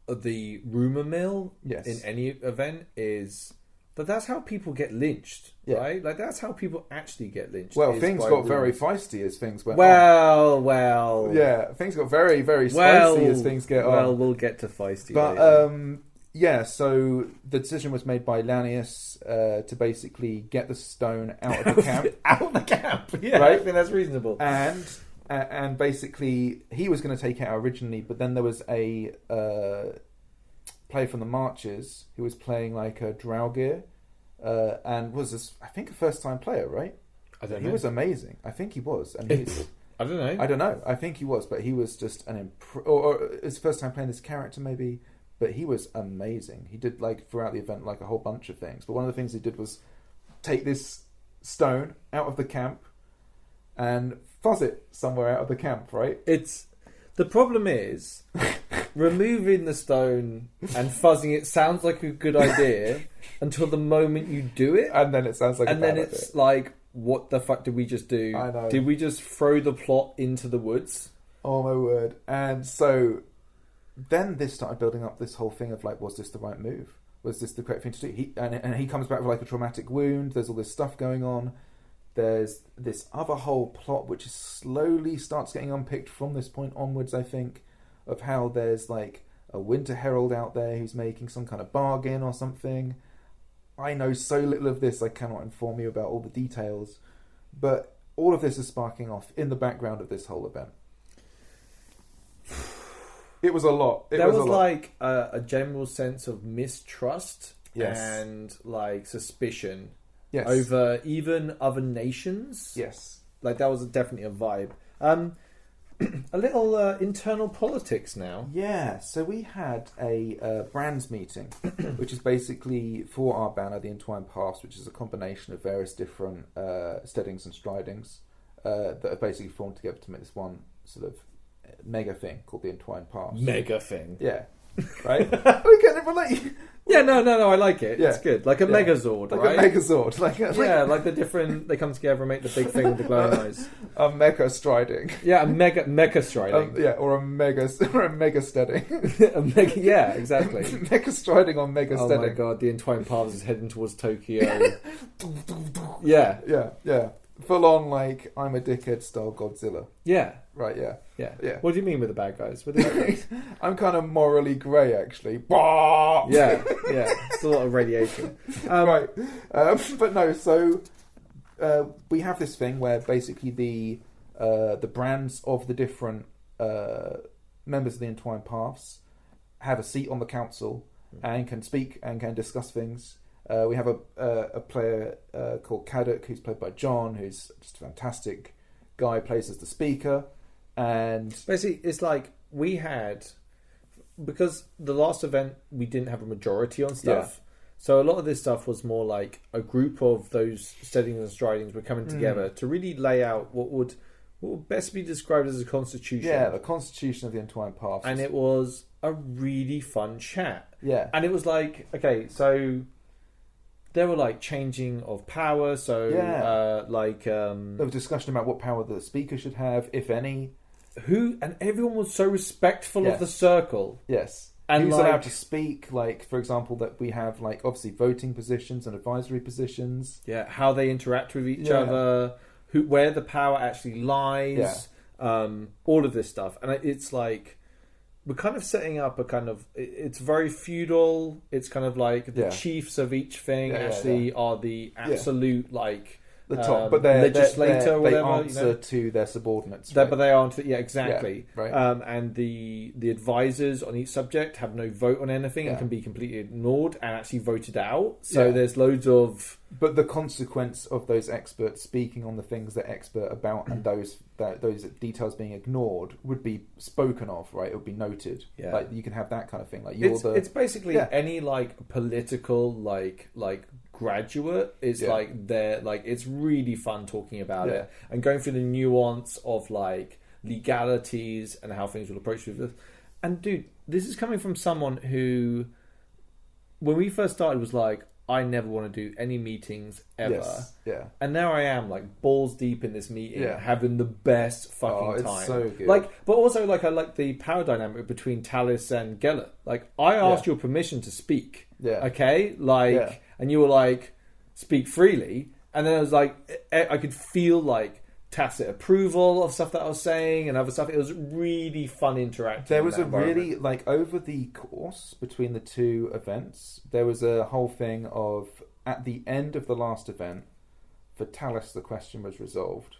The rumour mill yes. in any event is... But that's how people get lynched, right? Like, that's how people actually get lynched. Well, things got very feisty as things went on. Yeah, things got very, very spicy as things get on. Well, we'll get to feisty but, later. So the decision was made by Lanius to basically get the stone out of the camp. Out of the camp, yeah. Right? I think that's reasonable. And basically, he was going to take it out originally, but then there was a... player from the Marches who was playing like a Draugr and was I think a first time player, right? I don't know. He was amazing. I think he was. And I don't know. I don't know. I think he was, but he was just or his first time playing this character maybe, but he was amazing. He did like throughout the event like a whole bunch of things. But one of the things he did was take this stone out of the camp and fuzz it somewhere out of the camp, right? The problem is removing the stone and fuzzing it sounds like a good idea until the moment you do it, and then it sounds like and then it's like, what the fuck did we just do? I know. Did we just throw the plot into the woods? Oh my word! And so then this started building up this whole thing of like, was this the right move? Was this the correct thing to do? He comes back with like a traumatic wound. There's all this stuff going on. There's this other whole plot which slowly starts getting unpicked from this point onwards, I think, of how there's like a Winter Herald out there who's making some kind of bargain or something. I know so little of this, I cannot inform you about all the details, but all of this is sparking off in the background of this whole event. It was a lot. There was like a general sense of mistrust and like suspicion. Yes. Over even other nations. Yes. Like, that was definitely a vibe. A little internal politics now. Yeah, so we had a brands meeting, which is basically for our banner, the Entwined Paths, which is a combination of various different steadings and stridings that are basically formed together to make this one sort of mega thing called the Entwined Paths. Mega thing. Yeah. Right? We can relate. Yeah, no, I like it. Yeah. It's good. Like a Megazord, like right? Like a Megazord. Like the different... They come together and make the big thing with the glowing eyes. A mecha striding. Yeah, a mecha striding. Or a mega steading. Yeah, exactly. Mecha striding on mega steading. Oh my god, the Entwined Paths is heading towards Tokyo. Yeah. Full on, like, I'm a dickhead style Godzilla. Yeah. Right, yeah. What do you mean with the bad guys? What do you mean? I'm kind of morally grey, actually. Yeah. It's a lot of radiation. Right. But no, so we have this thing where basically the brands of the different members of the Entwined Paths have a seat on the council and can speak and can discuss things. We have a player called Kaduk, who's played by John, who's just a fantastic guy, plays as the speaker. And basically, it's like we had, because the last event we didn't have a majority on stuff. Yeah. So a lot of this stuff was more like a group of those steadings and stridings were coming together to really lay out what would best be described as a constitution. Yeah, the constitution of the Entwined Paths. And it was a really fun chat. Yeah. And it was like, okay, so there were like changing of power. So there was discussion about what power the speaker should have, if any. And everyone was so respectful of the circle. Yes. And who's allowed to speak, like, for example, that we have, like, obviously voting positions and advisory positions. Yeah, how they interact with each other, where the power actually lies, all of this stuff. And it's like, we're kind of setting up a kind of, it's very feudal. It's kind of like the chiefs of each thing are the absolute, like, the top, but they're legislator or whatever. They answer to their subordinates. But they aren't. Yeah, exactly. Yeah, right. And the advisors on each subject have no vote on anything and can be completely ignored and actually voted out. So there's loads of. But the consequence of those experts speaking on the things they're expert about and those details being ignored would be spoken of, right? It would be noted. Yeah. Like you can have that kind of thing. Like it's basically any like political like graduate is like they're like it's really fun talking about it and going through the nuance of like legalities and how things will approach with this. And dude, this is coming from someone who, when we first started, was like, I never want to do any meetings ever. Yes. Yeah. And now I am like balls deep in this meeting, having the best fucking time. It's so good. Like, but also like I like the power dynamic between Talis and Gellert. Like, I asked your permission to speak. Yeah. Okay. Like, and you were like, speak freely. And then I was like, I could feel like tacit approval of stuff that I was saying and other stuff. It was really fun interacting. There was a really, like, over the course between the two events, there was a whole thing of, at the end of the last event, for Talis, the question was resolved,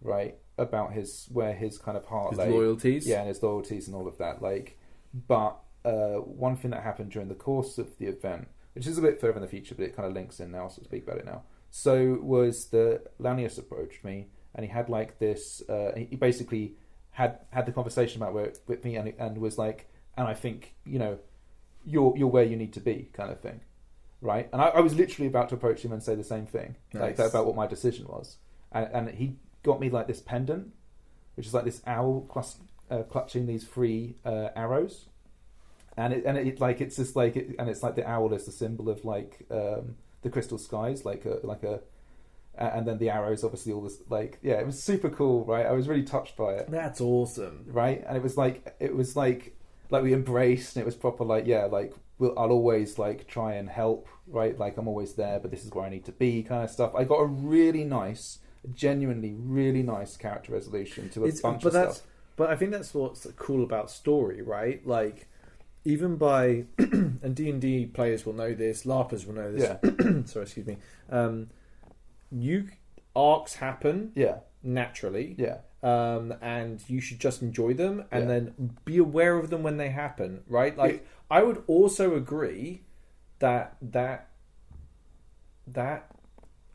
right? About where his kind of heart lay. His loyalties. Yeah, and his loyalties and all of that. Like, but one thing that happened during the course of the event, which is a bit further in the future, but it kind of links in now, so I'll speak about it now. So was Lanius approached me, and he had like this. He basically had the conversation about with me, and was like, and I think you're where you need to be, kind of thing, right? And I was literally about to approach him and say the same thing, like about what my decision was, and he got me like this pendant, which is like this owl clutching these three arrows. And it's just like and it's like the owl is the symbol of like the crystal skies, and then the arrows, obviously all this it was super cool, right? I was really touched by it. That's awesome, right? And it was like we embraced, and it was proper I'll always like try and help, right? Like I'm always there, but this is where I need to be, kind of stuff. I got a really nice, genuinely really nice character resolution to a bunch of stuff. But I think that's what's cool about story, right? Like, even by and D&D players will know this, LARPers will know this. Sorry, excuse me. Arcs happen naturally, and you should just enjoy them and then be aware of them when they happen, right? Like, I would also agree that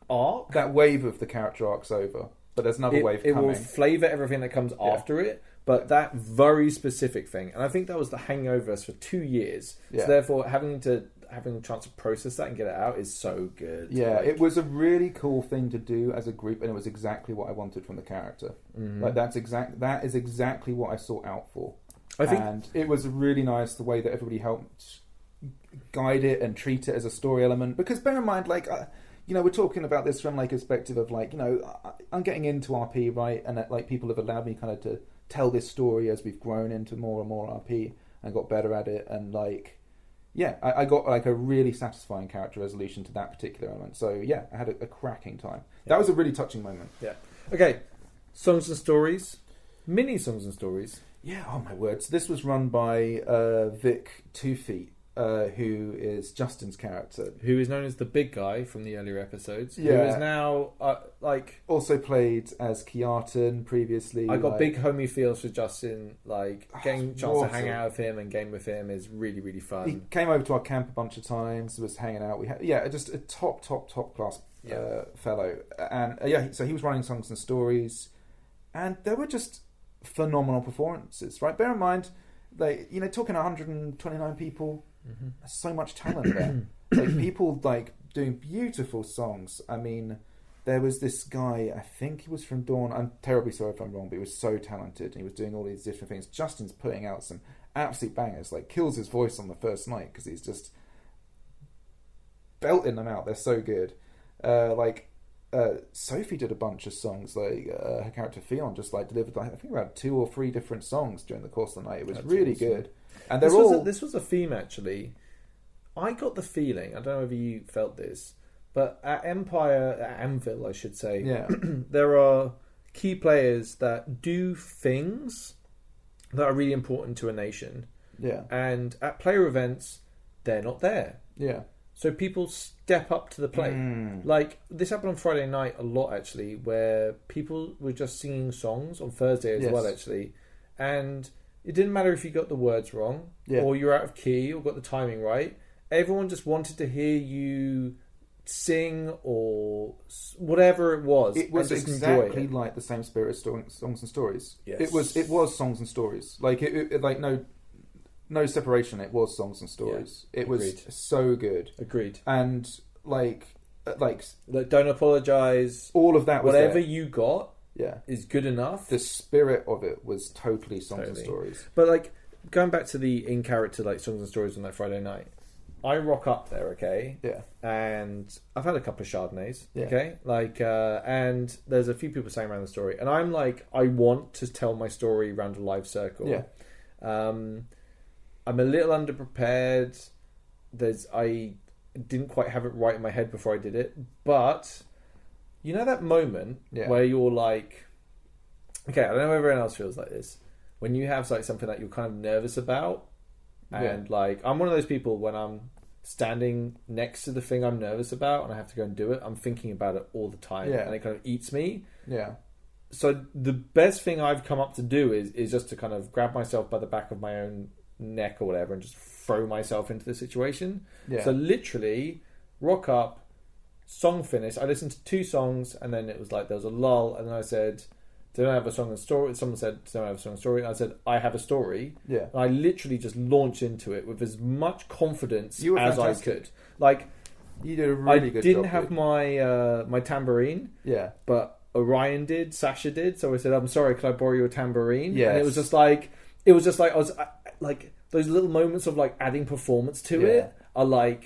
arc, that wave of the character arc's over, but there's another wave coming. It will flavour everything that comes after it. But that very specific thing, and I think that was the hangover for 2 years. So therefore, having a chance to process that and get it out is so good. Yeah, it was a really cool thing to do as a group, and it was exactly what I wanted from the character. Mm-hmm. Like that is exactly what I sought out for. And it was really nice the way that everybody helped guide it and treat it as a story element. Because bear in mind, we're talking about this from like a perspective of I'm getting into RP, right, and people have allowed me kind of to tell this story as we've grown into more and more RP and got better at it, and I got like a really satisfying character resolution to that particular element. So I had a cracking time. That was a really touching moment. Okay, songs and stories, mini songs and stories. Oh my word. So this was run by Vic 2 Feet, who is Justin's character, who is known as the big guy from the earlier episodes, who Yeah. is now also played as Keaton previously. I got like, big homie feels for Justin. Like getting a chance to hang awesome. out with him and game with him is really, really He fun. came over to our camp a bunch of times. Was hanging out. We had just a top class fellow, and so he was running Songs and Stories, and there were just phenomenal performances. Right, bear in mind, talking 129 people. Mm-hmm. There's so much talent there. Like people doing beautiful songs. I mean, there was this guy, I think he was from Dawn. I'm terribly sorry if I'm wrong, but he was so talented and he was doing all these different things. Justin's putting out some absolute bangers, kills his voice on the first night because he's just belting them out. They're so good. Sophie did a bunch of songs. Her character Fionn just delivered, I think, around 2 or 3 different songs during the course of the night. It was That's really awesome. good. And this was a theme actually. I got the feeling, I don't know if you felt this, but at Anvil, I should say, there are key players that do things that are really important to a nation. Yeah. And at player events, they're not there. Yeah. So people step up to the plate. This happened on Friday night a lot, actually, where people were just singing songs on Thursday as well, actually. And it didn't matter if you got the words wrong or you're out of key or got the timing right. Everyone just wanted to hear you sing or whatever it was. It was and just exactly enjoy it. like the same spirit as Songs and Stories. Yes. It was Songs and Stories. No separation. It was Songs and Stories. Yeah, it was so good. Agreed. And don't apologize. All of that was whatever there. you got is good enough. The spirit of it was totally Songs and Stories. But going back to the in character Songs and Stories on that Friday night, I rock up there, okay? Yeah. And I've had a couple of Chardonnays, Yeah. okay? And there's a few people saying around the story. And I'm I want to tell my story around a live circle. Yeah. I'm a little underprepared. I didn't quite have it right in my head before I did it. But, you know that moment where you're okay, I don't know if everyone else feels like this. When you have something that you're kind of nervous about, and I'm one of those people when I'm standing next to the thing I'm nervous about and I have to go and do it, I'm thinking about it all the time, and it kind of eats me. Yeah. So the best thing I've come up to do is just to kind of grab myself by the back of my own neck or whatever and just throw myself into the situation. Yeah. So literally, rock up, song finish. I listened to 2 songs and then it was there was a lull, and then I said, "Don't I have a song and story?" Someone said, "Don't I have a song and story?" I said, "I have a story." Yeah. And I literally just launched into it with as much confidence as fantastic. I could. You did a really good job. I didn't have my tambourine. Yeah. But Orion did, Sasha did. So I said, "I'm sorry, could I borrow your tambourine?" Yes. And it was just I was those little moments of adding performance to it are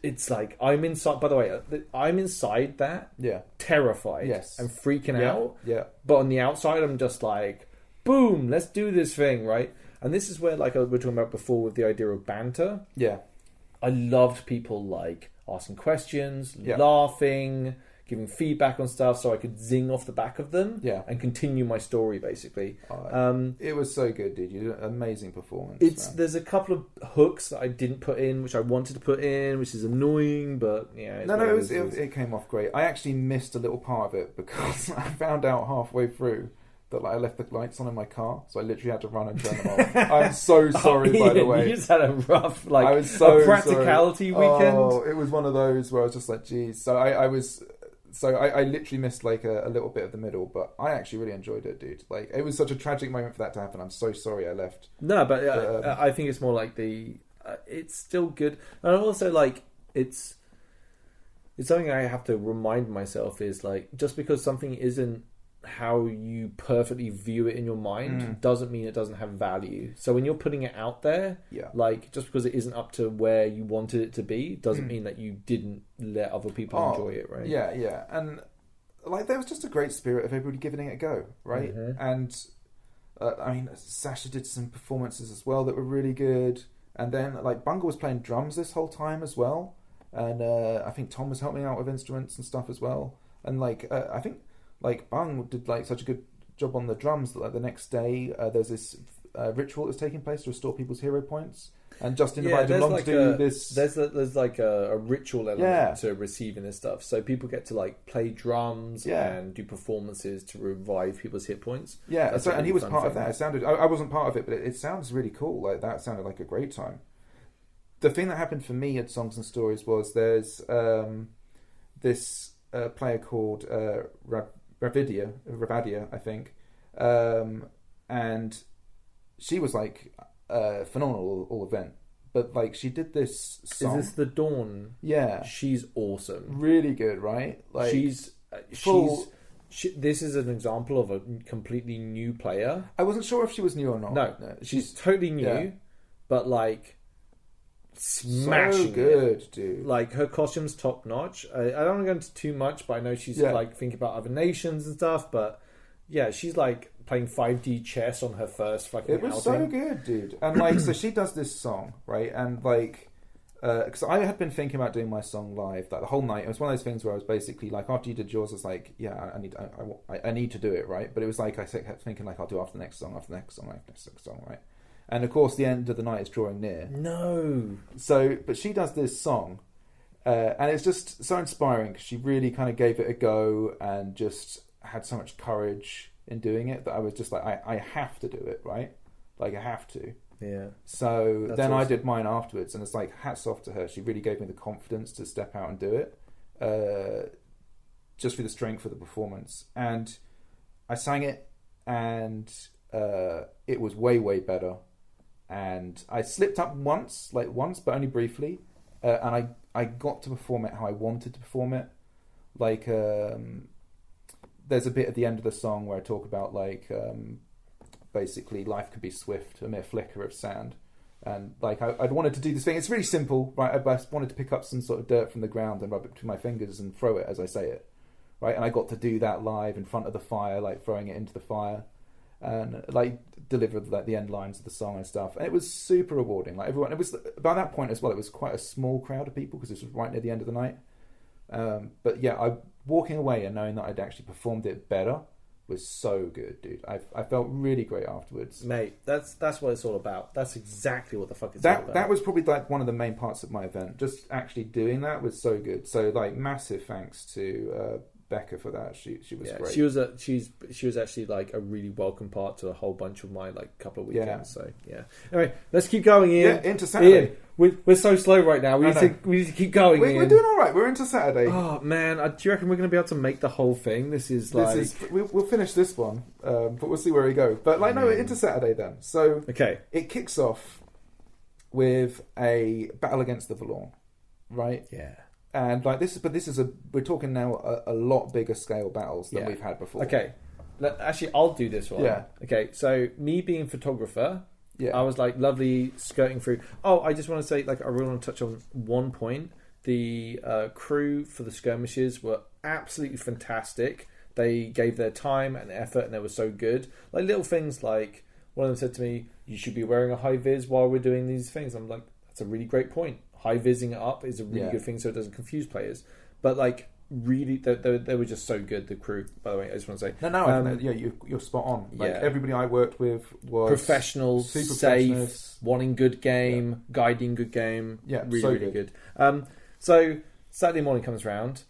it's I'm inside. By the way, I'm inside that terrified and freaking out. Yeah. But on the outside, I'm just boom, let's do this thing, right? And this is where we were talking about before with the idea of banter. Yeah. I loved people asking questions, laughing, giving feedback on stuff, so I could zing off the back of them and continue my story, basically. It was so good, dude. You did an amazing performance. There's a couple of hooks that I didn't put in, which I wanted to put in, which is annoying, but it came off great. I actually missed a little part of it because I found out halfway through that I left the lights on in my car, so I literally had to run and turn them off. I'm so sorry, by the way. You just had a rough, I was so a practicality sorry. weekend. Oh, it was one of those where I was just geez. So I literally missed a little bit of the middle, but I actually really enjoyed it, dude. It was such a tragic moment for that to happen. I'm so sorry I left. No, but I think it's more it's still good, and also it's something I have to remind myself is just because something isn't how you perfectly view it in your mind doesn't mean it doesn't have value. So when you're putting it out there, just because it isn't up to where you wanted it to be doesn't mean that you didn't let other people enjoy it, right? Yeah. And there was just a great spirit of everybody giving it a go, right? And Sasha did some performances as well that were really good, and then Bungle was playing drums this whole time as well, and I think Tom was helping out with instruments and stuff as well, and I think Bung did such a good job on the drums that the next day there's this ritual that's taking place to restore people's hero points. And Justin invited along to do this. There's like a ritual element to receiving this stuff. So people get to like play drums and do performances to revive people's hit points. Yeah, so, and he was part of that. It sounded. I wasn't part of it, but it sounds really cool. Like that sounded like a great time. The thing that happened for me at Songs and Stories was there's this player called Ravadia, I think, and she was like phenomenal all event. But like she did this song. Is this the Dawn? Yeah, she's awesome. Really good, right? Like this is an example of a completely new player. I wasn't sure if she was new or not. No, she's totally new, but like smashing. So good, dude. Like her costume's top notch. I don't want to go into too much, but I know she's like thinking about other nations and stuff. But yeah, she's like playing 5D chess on her first fucking outing. It was so good, dude. And like, so she does this song, right? And like, because I had been thinking about doing my song live like the whole night. It was one of those things where I was basically like, after you did yours, I was like, yeah, I need to do it, right? But it was like I kept thinking like, I'll do after the next song, right? And of course, the end of the night is drawing near. No. So, but she does this song, and it's just so inspiring because she really kind of gave it a go and just had so much courage in doing it that I was just like, I have to do it, right? Like I have to. Yeah. So that's then awesome. I did mine afterwards, and it's like hats off to her. She really gave me the confidence to step out and do it, just for the strength of the performance. And I sang it, and it was way better. And I slipped up once, but only briefly, and I got to perform it how I wanted to perform it. Like there's a bit at the end of the song where I talk about like basically life can be swift, a mere flicker of sand. And like I'd wanted to do this thing. It's really simple, right? I just wanted to pick up some sort of dirt from the ground and rub it between my fingers and throw it as I say it, right? And I got to do that live in front of the fire, like throwing it into the fire, and like delivered like the end lines of the song and stuff. And it was super rewarding. Like everyone, it was by that point as well. It was quite a small crowd of people because this was right near the end of the night. But yeah, walking away and knowing that I'd actually performed it better was so good, dude. I felt really great afterwards, mate. That's what it's all about. That's exactly what the fuck it's all about. That was probably like one of the main parts of my event. Just actually doing that was so good. So like massive thanks to Becca for that. She was great. She was actually like a really welcome part to a whole bunch of my like couple of weekends. So yeah. Anyway, let's keep going, Ian. Yeah, into Saturday. Ian, we're so slow right now. We need to keep going. We're doing all right. We're into Saturday. Oh man, do you reckon we're going to be able to make the whole thing? We'll finish this one, but we'll see where we go. But like, no, we're into Saturday then. So okay, it kicks off with a battle against the Valorn, right? Yeah. And like this, we're talking now a lot bigger scale battles than we've had before. Okay, actually, I'll do this one. Yeah. Okay, so me being photographer, I was like lovely skirting through. Oh, I just want to say, like, I really want to touch on one point. The crew for the skirmishes were absolutely fantastic. They gave their time and effort, and they were so good. Like little things, like one of them said to me, "You should be wearing a high vis while we're doing these things." I'm like, that's a really great point. High vising it up is a really good thing so it doesn't confuse players. But like really, they were just so good, the crew, by the way. I just want to say you're spot on. Like everybody I worked with was professional, safe, wanting good game, guiding good game. Yeah, really, so really good. So Saturday morning comes around,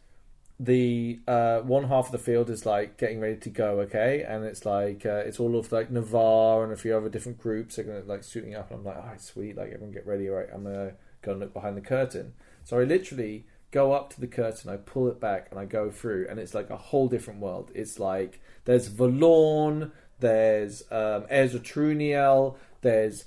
the one half of the field is like getting ready to go, okay, and it's like it's all of like Navarre and a few other different groups are gonna like suiting up, and I'm like, oh sweet, like everyone get ready, right, I'm gonna go and look behind the curtain. So I literally go up to the curtain, I pull it back, and I go through, and it's like a whole different world. It's like there's Valorn, there's Eerielight, there's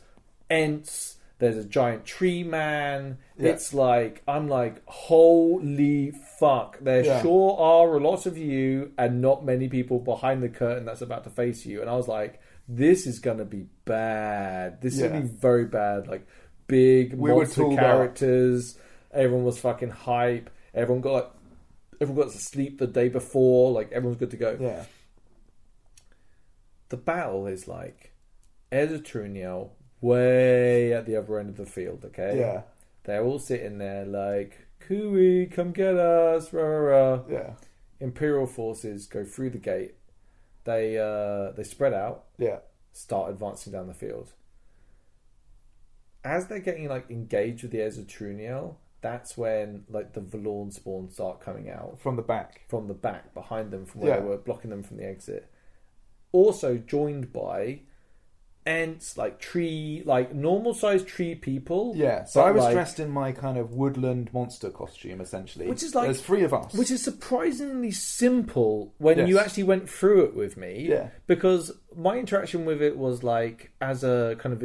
Ents, there's a giant tree man. It's like, I'm like, holy fuck, there sure are a lot of you and not many people behind the curtain that's about to face you. And I was like, this is gonna be bad. This is gonna be very bad. Like big monster characters. Everyone was fucking hype. Everyone got to sleep the day before. Like everyone's good to go. Yeah. The battle is like Eerielight way at the other end of the field. Okay. Yeah. They're all sitting there like, Kui, come get us, rah, rah, rah. Yeah. Imperial forces go through the gate. They spread out. Yeah. start advancing down the field. As they're getting like engaged with the heirs of Truniel, that's when like the Vallorn spawn start coming out from the back, behind them, from where they were blocking them from the exit. Also joined by ents, like tree, like normal sized tree people. Yeah, so I was dressed in my kind of woodland monster costume, essentially. Which is like, there's 3 of us. Which is surprisingly simple when you actually went through it with me. Yeah. Because my interaction with it was like as a kind of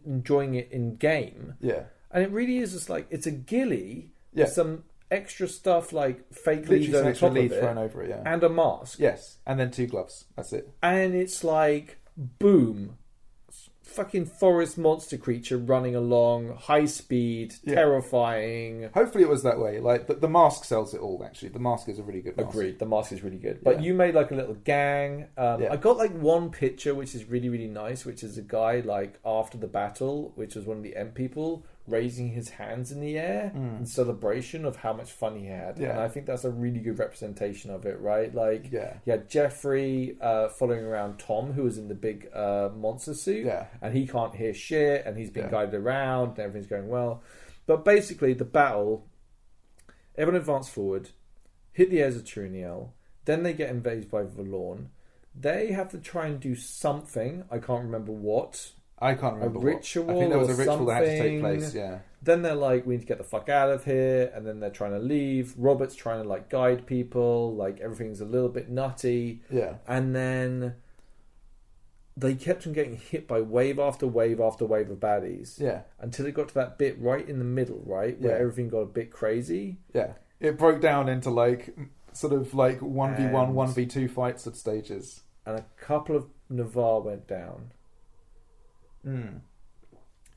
enjoying it in game. Yeah. And it really is just like, it's a ghillie with some extra stuff like fake leaves on top of it. Thrown over it, and a mask. Yes, and then 2 gloves. That's it. And it's like, boom. Fucking forest monster creature running along, high speed, terrifying. Hopefully it was that way. Like the mask sells it all. Actually, the mask is a really good mask. Agreed, the mask is really good. But you made like a little gang. I got like one picture which is really really nice, which is a guy like after the battle, which was one of the M people raising his hands in the air in celebration of how much fun he had. And I think that's a really good representation of it, right? Like, you had Jeffrey following around Tom, who was in the big monster suit, and he can't hear shit, and he's being guided around, and everything's going well. But basically, the battle, everyone advanced forward, hit the heirs of Truniel, then they get invaded by Vallorn. They have to try and do something, I can't remember what. I can't remember. A ritual. I think there was a ritual something. that had to take place. Yeah. Then they're like, we need to get the fuck out of here, and then they're trying to leave. Robert's trying to like guide people. Like everything's a little bit nutty. Yeah. And then they kept on getting hit by wave after wave after wave of baddies. Yeah. Until it got to that bit right in the middle, right, where everything got a bit crazy. Yeah. It broke down into like sort of like 1v1, 1v2 fights at stages, and a couple of Navarre went down.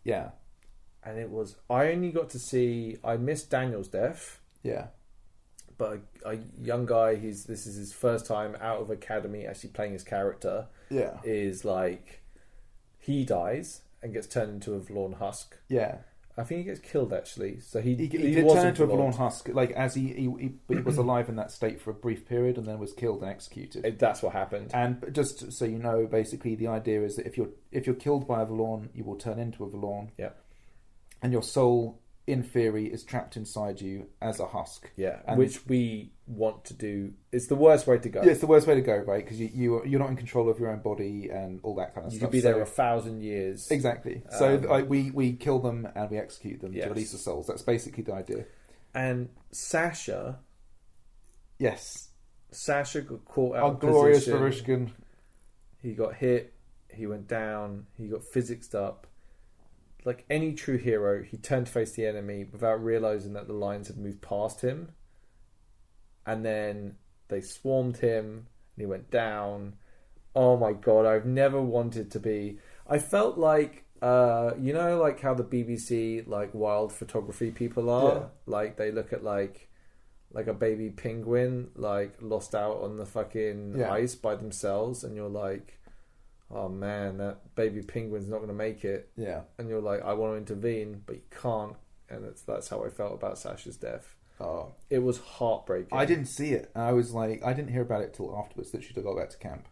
Yeah. And it was, I only got to see, I missed Daniel's death. Yeah. But a young guy, this is his first time out of academy actually playing his character. Yeah. Is like, he dies and gets turned into a Vallorn husk. Yeah. I think he gets killed actually. So he did turn into a Vallorn husk, like as he was alive in that state for a brief period and then was killed and executed. That's what happened. And just so you know, basically the idea is that if you're killed by a Vallorn, you will turn into a Vallorn. Yeah. And your soul, in theory, is trapped inside you as a husk. Yeah. And which we want to do. It's the worst way to go. Yeah, it's the worst way to go, right? Because you're not in control of your own body and all that kind of stuff. You could be there 1,000 years. Exactly. So we kill them and we execute them to release the souls. That's basically the idea. And Sasha. Yes. Sasha got caught out of position. Glorious Varushkin. He got hit. He went down. He got physicsed up. Like any true hero, he turned to face the enemy without realizing that the lines had moved past him. And then they swarmed him and he went down. Oh my god, I've never wanted to be... I felt like, you know, like how the BBC, like wild photography people are? Yeah. Like they look at like a baby penguin, like lost out on the fucking ice by themselves, and you're like, oh man, that baby penguin's not going to make it. Yeah. And you're like, I want to intervene, but you can't. And that's how I felt about Sasha's death. Oh. It was heartbreaking. I didn't see it. I was like, I didn't hear about it till afterwards that she got back to camp.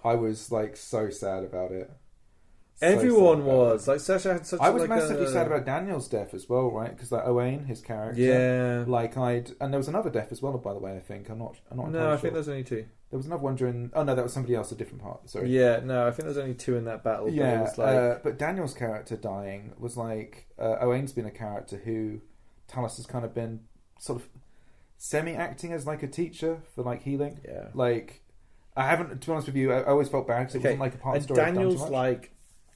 I was like so sad about it. Everyone was. Like Sasha had such I was massively sad about Daniel's death as well, right? Because like Owain, his character. Yeah. Like and there was another death as well, by the way, I think. I'm not No, I think there's only 2. There was another one during... Oh, no, that was somebody else, a different part. Sorry. Yeah, no, I think there's only 2 in that battle. Yeah, but, it was like... but Daniel's character dying was like... Owain's been a character who Talos has kind of been sort of semi-acting as like a teacher for like healing. Yeah. Like, I haven't... To be honest with you, I always felt bad because it wasn't like a part of the story. Daniel's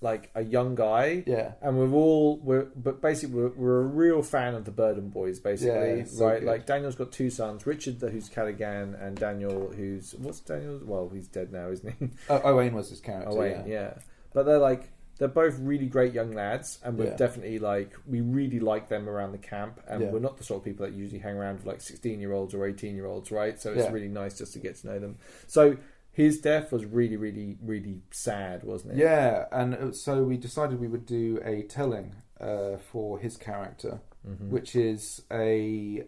like a young guy, and but basically we're a real fan of the Burden boys, basically, right? Good. Like Daniel's got 2 sons, Richard, who's Callaghan, and Daniel, who's what's Daniel's? Well, he's dead now, isn't he? Owain was his character. Owain, yeah. But they're both really great young lads, and we're definitely we really like them around the camp, and we're not the sort of people that usually hang around with like 16-year-olds or 18-year-olds, right? So it's really nice just to get to know them. So. His death was really, really, really sad, wasn't it? Yeah, and so we decided we would do a telling for his character, which is a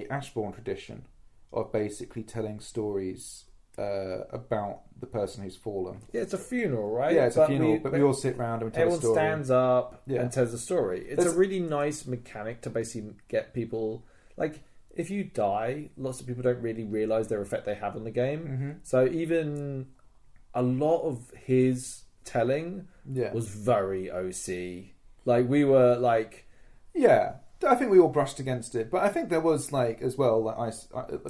Ashbourne tradition of basically telling stories about the person who's fallen. Yeah, it's a funeral, right? Yeah, it's a funeral, but we all sit around and we tell a story. Everyone stands up and tells a story. It's a really nice mechanic to basically get people... Like, if you die, lots of people don't really realise their effect they have on the game. Mm-hmm. So even a lot of his telling was very OC. Like, we were like... Yeah, I think we all brushed against it, but I think there was like as well like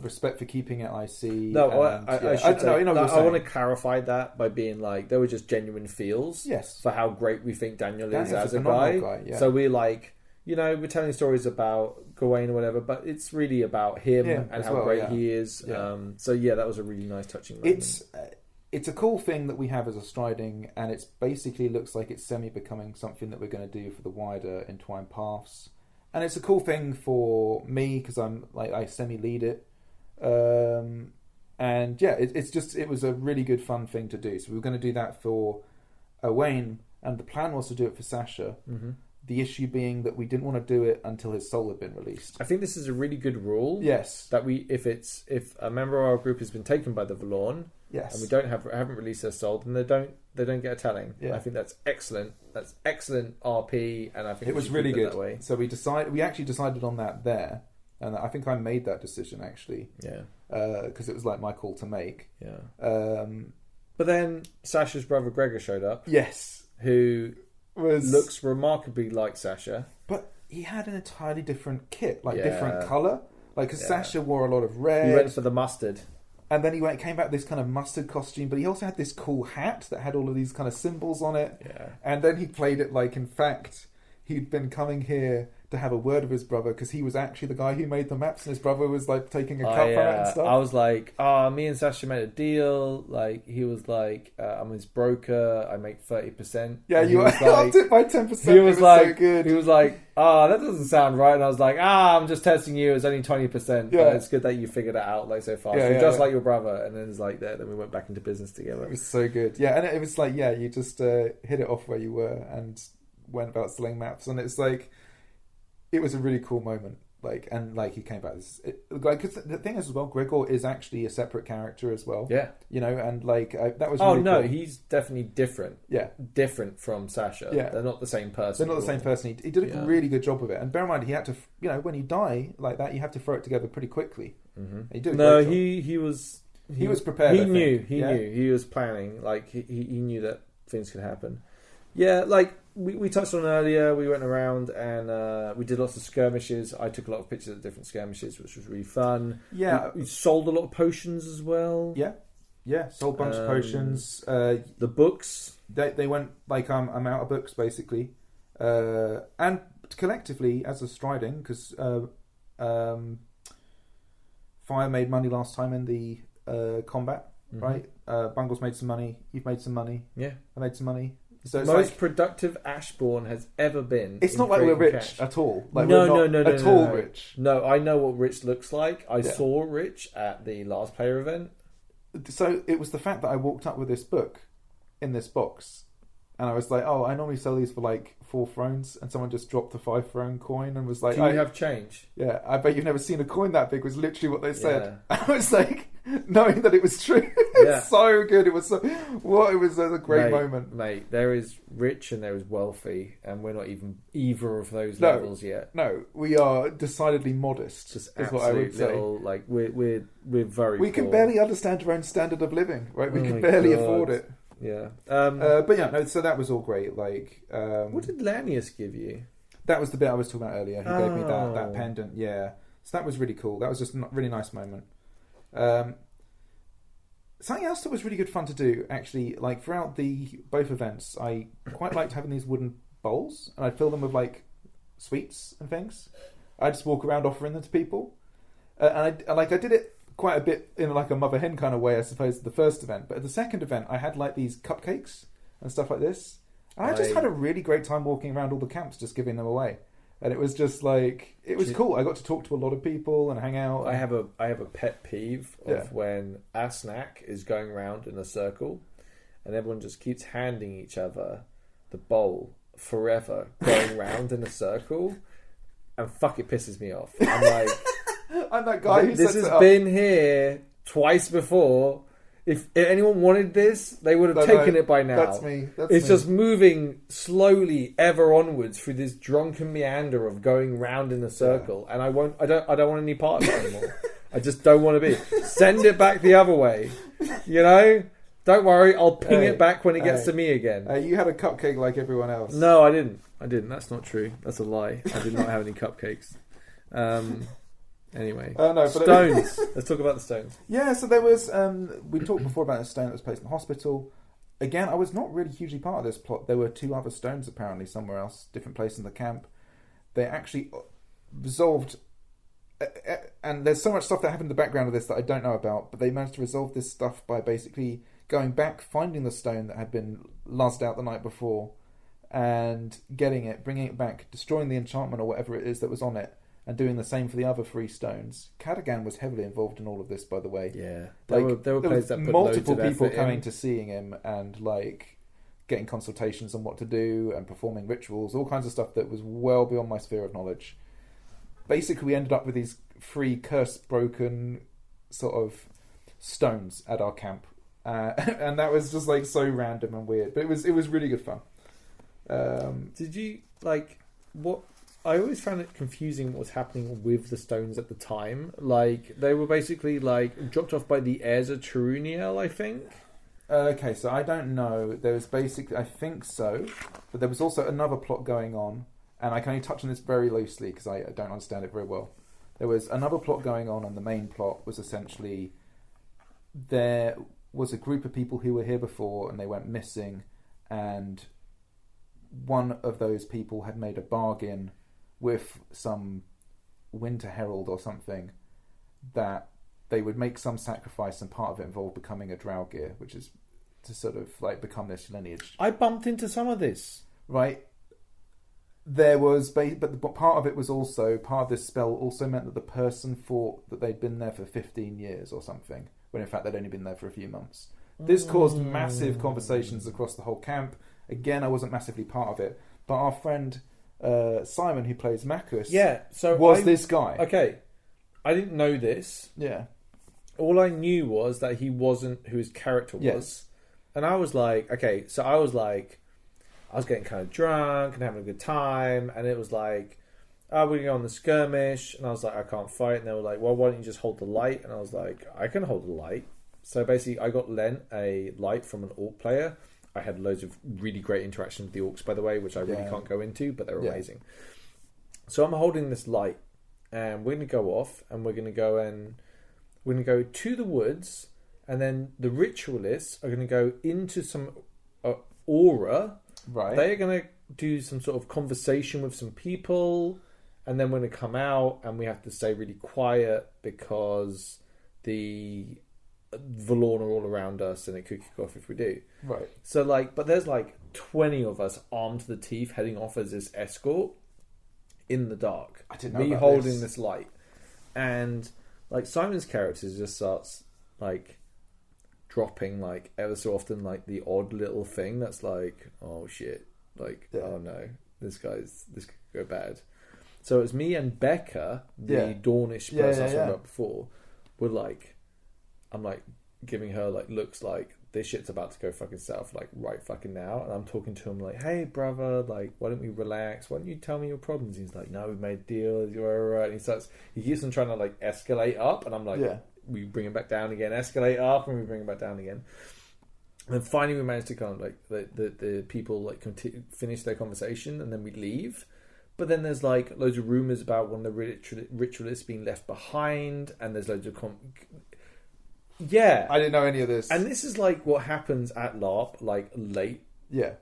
respect for keeping it IC. No, and, I want to clarify that by being like there were just genuine feels. Yes, for how great we think Daniel is as a guy. So we're like, we're telling stories about Gawain or whatever, but it's really about him and how great he is. Yeah. That was a really nice touching moment. It's a cool thing that we have as a striding, and it's basically looks like it's becoming something that we're going to do for the wider Entwined Paths. And it's a cool thing for me because I'm like I semi-lead it, it was a really good fun thing to do. So we were going to do that for Wayne, and the plan was to do it for Sasha. Mm-hmm. The issue being that we didn't want to do it until his soul had been released. I think this is a really good rule. Yes, that if a member of our group has been taken by the Valorn, and we haven't released their soul, then they don't get a telling. Yeah. I think that's excellent. That's excellent RP, and I think it was really good. That way. So we actually decided on that there, and I think I made that decision actually. Yeah, because it was like my call to make. Yeah. But then Sasha's brother Gregor showed up. Yes, who looks remarkably like Sasha, but he had an entirely different kit, different color. Like, because Sasha wore a lot of red. He went for the mustard. And then he came back with this kind of mustard costume, but he also had this cool hat that had all of these kind of symbols on it. Yeah. And then he played it like, in fact, he'd been coming here to have a word with his brother because he was actually the guy who made the maps, and his brother was like taking a cut from it and stuff. I was like, me and Sasha made a deal. Like, he was like, I'm his broker. I make 30%. Yeah, you upped it by 10%. He was like, so good. He was like, that doesn't sound right. And I was like, I'm just testing you. It's only 20%. Yeah. But it's good that you figured it out like so fast. Just like your brother. And then it's like that. Then we went back into business together. It was so good. Yeah, and it was like, you just hit it off where you were and went about selling maps. And it's like, it was a really cool moment. Like, and like he came back. Because the thing is as well, Gregor is actually a separate character as well. Yeah, and like that was. Really cool. He's definitely different. Yeah, different from Sasha. Yeah, they're not the same person. They're not the same person. He did a really good job of it. And bear in mind, he had to. When you die like that, you have to throw it together pretty quickly. Mm-hmm. He did. He was prepared. He knew. He was planning. Like he knew that things could happen. Yeah, like we touched on earlier, we went around and we did lots of skirmishes. I took a lot of pictures of different skirmishes, which was really fun. Yeah. We sold a lot of potions as well. Yeah, sold a bunch of potions. The books. They went like, I'm out of books, basically. And collectively, as a striding, because Fire made money last time in the combat, right? Bungles made some money, you've made some money. Yeah. I made some money. So it's most productive Ashbourne has ever been. It's not like we're rich at all. Like, no, at all rich. No, I know what rich looks like. I saw rich at the last player event. So it was the fact that I walked up with this book in this box, and I was like, I normally sell these for like 4 thrones, and someone just dropped a 5 throne coin and was like, do you have change? Yeah, I bet you've never seen a coin that big, was literally what they said. I was like, knowing that it was true. It's so good. It was a great moment. Mate, there is rich and there is wealthy, and we're not even either of those levels yet. No, we are decidedly modest. Just is what I would say. Like we're very we can barely understand our own standard of living, right? We can barely afford it. Yeah. So that was all great. Like, what did Lanius give you? That was the bit I was talking about earlier. He gave me that pendant. Yeah. So that was really cool. That was just a really nice moment. Something else that was really good fun to do, actually, like throughout both events, I quite liked having these wooden bowls, and I'd fill them with like sweets and things. I'd just walk around offering them to people, and I did it quite a bit in like a mother hen kind of way, I suppose, at the first event. But at the second event, I had like these cupcakes and stuff like this, and I just had a really great time walking around all the camps, just giving them away. And it was just like, it was cool. I got to talk to a lot of people and hang out. I have a pet peeve of when Asnak is going around in a circle and everyone just keeps handing each other the bowl forever, going round in a circle, and it pisses me off. I'm like, I'm that guy who this has been here twice before. If anyone wanted this, they would have taken it by now. That's me. It's just moving slowly ever onwards through this drunken meander of going round in a circle, and I don't want any part of it anymore. I just don't want to be. Send it back the other way. You know? Don't worry, I'll ping it back when it gets to me again. You had a cupcake like everyone else. No, I didn't. That's not true. That's a lie. I did not have any cupcakes. Anyway, stones. Let's talk about the stones. Yeah, so there was. We talked before about a stone that was placed in the hospital. Again, I was not really hugely part of this plot. There were 2 other stones apparently somewhere else, different place in the camp. They actually resolved, and there's so much stuff that happened in the background of this that I don't know about. But they managed to resolve this stuff by basically going back, finding the stone that had been lost out the night before, and getting it, bringing it back, destroying the enchantment or whatever it is that was on it, and doing the same for the other 3 stones. Cadogan was heavily involved in all of this, by the way. Yeah, there were players that put multiple loads of people effort coming in. to seeing him and like getting consultations on what to do and performing rituals, all kinds of stuff that was well beyond my sphere of knowledge. Basically, we ended up with these 3 cursed, broken sort of stones at our camp. And that was just like so random and weird, but it was really good fun. Did you like what? I always found it confusing what was happening with the stones at the time. Like they were basically like dropped off by the heirs of Turuniel, I think. Okay, so I don't know. There was basically, I think so, but there was also another plot going on, and I can only touch on this very loosely because I don't understand it very well. There was another plot going on, and the main plot was essentially there was a group of people who were here before and they went missing, and one of those people had made a bargain with some winter herald or something that they would make some sacrifice, and part of it involved becoming a Draugr, which is to sort of like become this lineage. I bumped into some of this. Right. There was, but part of it was also, part of this spell also meant that the person thought that they'd been there for 15 years or something, when in fact they'd only been there for a few months. This caused massive conversations across the whole camp. Again, I wasn't massively part of it, but our friend Simon, who plays Marcus, was this guy. Okay, I didn't know this. Yeah. All I knew was that he wasn't who his character was. Yes. And I was like, okay, so I was getting kind of drunk and having a good time, and it was like, oh, we're going to go on the skirmish, and I was like, I can't fight, and they were like, well, why don't you just hold the light? And I was like, I can hold the light. So basically, I got lent a light from an orc player. I had loads of really great interactions with the orcs, by the way, which I really can't go into, but they're amazing. So I'm holding this light, and we're going to go off, and we're going to go to the woods, and then the ritualists are going to go into some aura. Right. They're going to do some sort of conversation with some people, and then we're going to come out, and we have to stay really quiet because the Valorn are all around us, and it could kick off if we do. Right. So, but there's 20 of us armed to the teeth heading off as this escort in the dark. I didn't know Me about holding this light. And, Simon's character just starts, dropping, ever so often, the odd little thing that's oh shit. Oh no, this could go bad. So it was me and Becca, the Dornish person I was talking about before, were I'm giving her looks this shit's about to go fucking south right fucking now, and I'm talking to him hey brother, why don't we relax, why don't you tell me your problems? He's like, no, we made a deal, you're alright. And he keeps on trying to escalate up, and I'm we bring him back down again, escalate up, and we bring him back down again. And then finally we managed to kind of the people finish their conversation, and then we leave. But then there's loads of rumours about one of the ritualists being left behind, and there's loads of I didn't know any of this. And this is what happens at LARP, late. Yeah.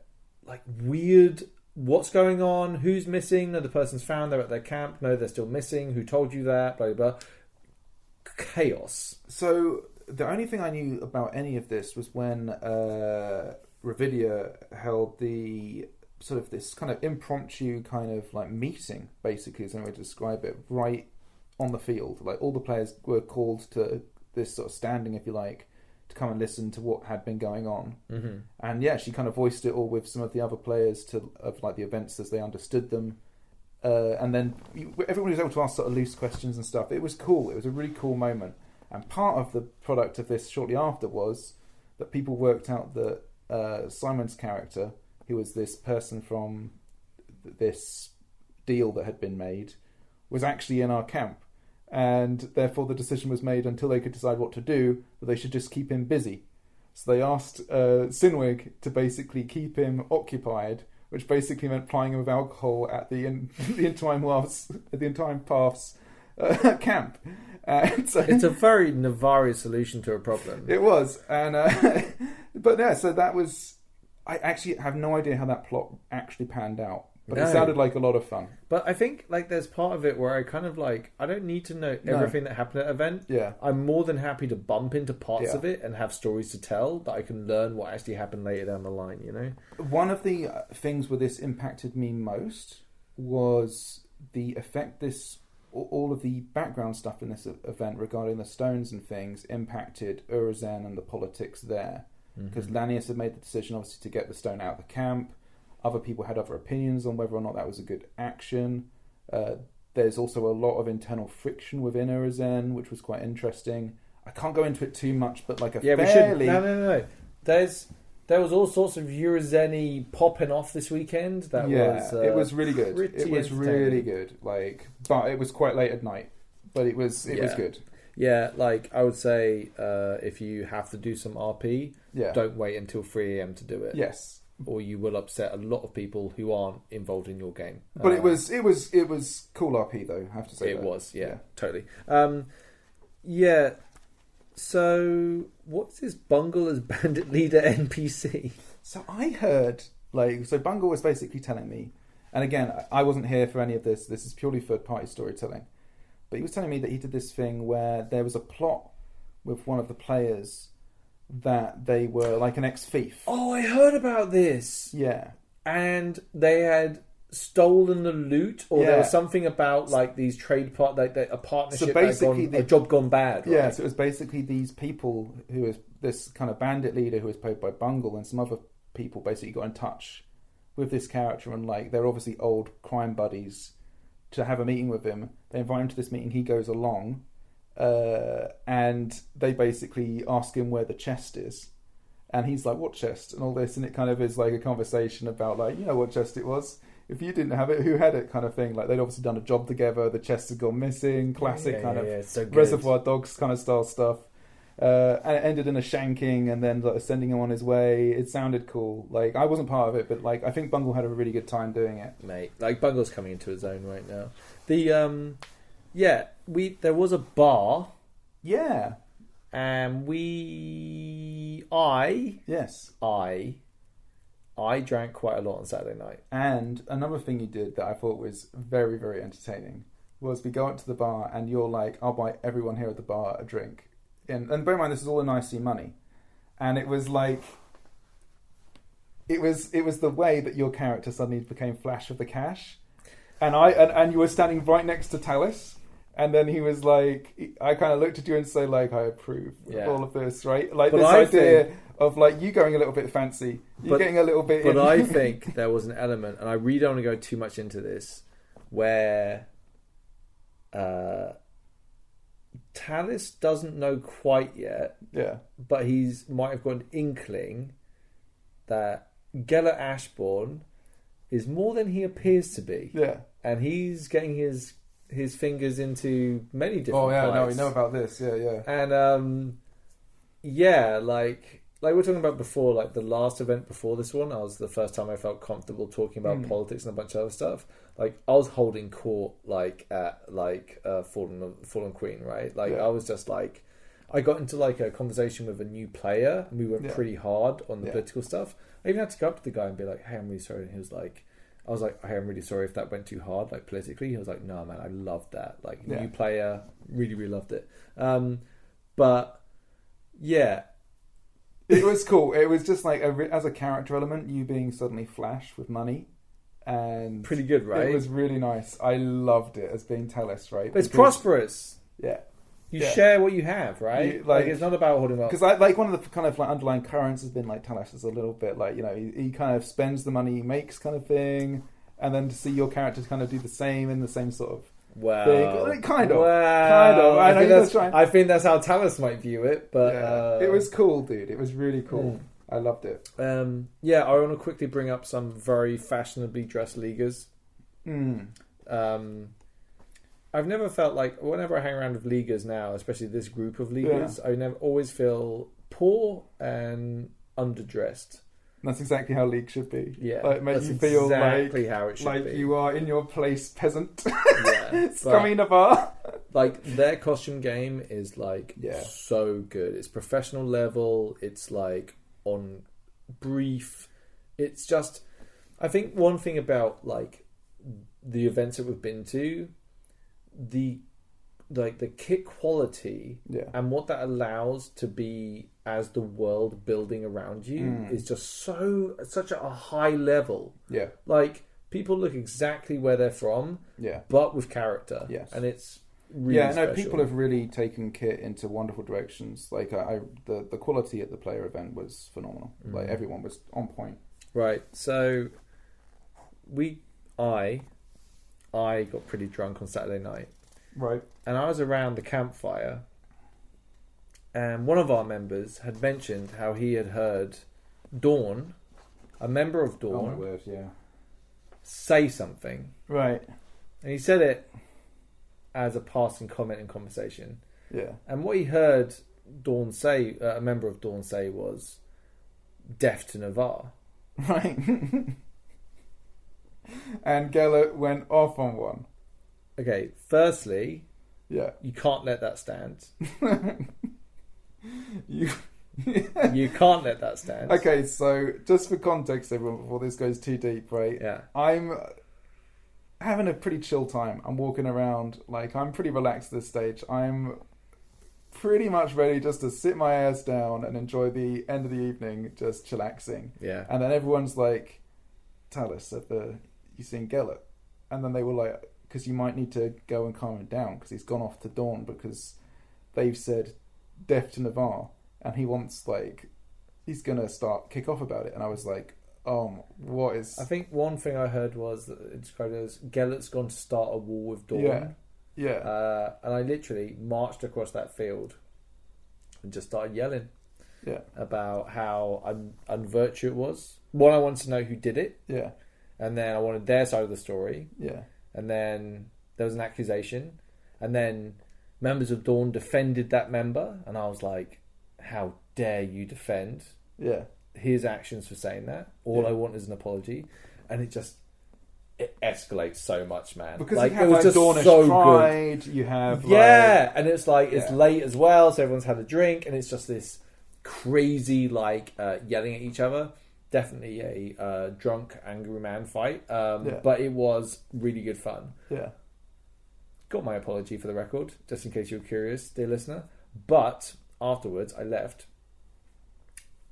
Weird, what's going on, who's missing, no, the person's found, they're at their camp, no, they're still missing, who told you that, blah, blah, blah. Chaos. So, the only thing I knew about any of this was when Ravidia held the sort of this kind of impromptu kind of meeting, basically, is the way to describe it, right on the field. All the players were called to this sort of standing, if you like, to come and listen to what had been going on. Mm-hmm. And she kind of voiced it all with some of the other players of the events as they understood them. And then everybody was able to ask sort of loose questions and stuff. It was cool. It was a really cool moment. And part of the product of this shortly after was that people worked out that Simon's character, who was this person from this deal that had been made, was actually in our camp. And therefore the decision was made, until they could decide what to do, that they should just keep him busy. So they asked Sinwig to basically keep him occupied, which basically meant plying him with alcohol at the entire path's camp. And so, it's a very nefarious solution to a problem. It was, and but yeah, so that was. I actually have no idea how that plot actually panned out, but it sounded like a lot of fun. But I think like there's part of it where I kind of like, I don't need to know everything that happened at an event. Yeah, I'm more than happy to bump into parts of it and have stories to tell that I can learn what actually happened later down the line. You know, one of the things where this impacted me most was the effect all of the background stuff in this event regarding the stones and things impacted Urizen and the politics there. Because Lanius had made the decision, obviously, to get the stone out of the camp. Other people had other opinions on whether or not that was a good action. There's also a lot of internal friction within Urizen, which was quite interesting. I can't go into it too much, but like fairly... No. There was all sorts of Urizen-y popping off this weekend. It was really good. It was really good. But it was quite late at night. But it was good. Yeah, like I would say, if you have to do some RP, don't wait until 3 a.m. to do it. Yes, or you will upset a lot of people who aren't involved in your game. But it was cool RP though. I have to say it was. Yeah, totally. So what's this Bungle as bandit leader NPC? So I heard Bungle was basically telling me, and again, I wasn't here for any of this. This is purely third-party storytelling. But he was telling me that he did this thing where there was a plot with one of the players that they were like an ex-thief. Oh, I heard about this. Yeah. And they had stolen the loot, or there was something about like these trade a partnership, so basically a job gone bad. Right? Yeah, so it was basically these people who was this kind of bandit leader who was played by Bungle, and some other people basically got in touch with this character, and like they're obviously old crime buddies, to have a meeting with him. They invite him to this meeting, he goes along, and they basically ask him where the chest is. And he's like, what chest? And all this, and it kind of is like a conversation about like, you know what chest it was? If you didn't have it, who had it kind of thing. Like they'd obviously done a job together, the chest had gone missing, classic so Reservoir Dogs kind of style stuff. And it ended in a shanking and then like, sending him on his way. It sounded cool. Like I wasn't part of it, but like I think Bungle had a really good time doing it. Mate, like Bungle's coming into his own right now. There was a bar. Yeah. And I drank quite a lot on Saturday night. And another thing you did that I thought was very, very entertaining was we go up to the bar and you're like, I'll buy everyone here at the bar a drink. And bear in mind, this is all in IC money. And it was like, it was the way that your character suddenly became Flash with the cash. And you were standing right next to Talus. And then he was like, I kind of looked at you and say, like, I approve of all of this, right? Like, this idea of, like, you going a little bit fancy. You're getting a little bit... But I think there was an element, and I really don't want to go too much into this, where Talus doesn't know quite yet, but he's might have got an inkling that Gellert Ashbourne is more than he appears to be. Yeah. And he's getting his fingers into many different pies. No, we know about this. Yeah. And like we're talking about before, like the last event before this one, I was the first time I felt comfortable talking about politics and a bunch of other stuff. Like I was holding court like at Fallen Queen, right? Like I was just like, I got into like a conversation with a new player and we went pretty hard on the political stuff. I even had to go up to the guy and be like, hey, I'm really sorry. And he was like, I was like, hey, I'm really sorry if that went too hard, like politically. He was like, no, man, I loved that. Like, new player, really, really loved it. But yeah, it was cool. It was just like as a character element, you being suddenly Flash with money, and pretty good, right? It was really nice. I loved it as being Talus, right? But it's prosperous. Yeah. You share what you have, right? Like it's not about holding up. Because one of the kind of like underlying currents has been like Talus is a little bit like, you know, he kind of spends the money he makes kind of thing, and then to see your characters kind of do the same in the same sort of Well, thing. Kind of. Well, I I think that's how Talus might view it, but it was cool, dude. It was really cool. I loved it. I want to quickly bring up some very fashionably dressed leaguers. I've never felt like, whenever I hang around with leaguers now, especially this group of leaguers, I always feel poor and underdressed. That's exactly how league should be. Yeah, like, make you feel exactly how it should like be. you are in your place, peasant. Yeah, coming in a bar. Like, their costume game is like so good. It's professional level. It's like on brief. It's just, I think one thing about like the events that we've been to, the kit quality and what that allows to be as the world building around you is just such a high level. Yeah, like people look exactly where they're from. Yeah, but with character. Yes, and it's really special. People have really taken kit into wonderful directions. Like the quality at the player event was phenomenal. Like everyone was on point. Right, so I got pretty drunk on Saturday night. Right. And I was around the campfire, and one of our members had mentioned how he had heard Dawn, a member of Dawn, oh my word, say something. Right. And he said it as a passing comment in conversation. Yeah. And what he heard Dawn say, a member of Dawn say, was "Death to Navarre." Right. And Gellert went off on one. Okay, firstly, you can't let that stand. You can't let that stand. Okay, so just for context, everyone, before this goes too deep, right? Yeah. I'm having a pretty chill time. I'm walking around, like, I'm pretty relaxed at this stage. I'm pretty much ready just to sit my ass down and enjoy the end of the evening, just chillaxing. Yeah. And then everyone's like, Talus, you seen Gellert? And then they were like, because you might need to go and calm him down because he's gone off to Dawn because they've said death to Navarre and he wants, like, he's going to kick off about it. And I was like, what is... I think one thing I heard was that it described it as Gellert's gone to start a war with Dawn. Yeah. And I literally marched across that field and just started yelling about how unvirtue it was. One, I wanted to know who did it. Yeah. And then I wanted their side of the story. Yeah. And then there was an accusation. And then members of Dawn defended that member. And I was like, how dare you defend his actions for saying that? All I want is an apology. And it escalates so much, man. Because like, you have it was just Dornish so pride, good. You have and it's like it's late as well, so everyone's had a drink, and it's just this crazy yelling at each other. Definitely a drunk, angry man fight, but it was really good fun. Yeah, got my apology for the record, just in case you were curious, dear listener. But afterwards, I left.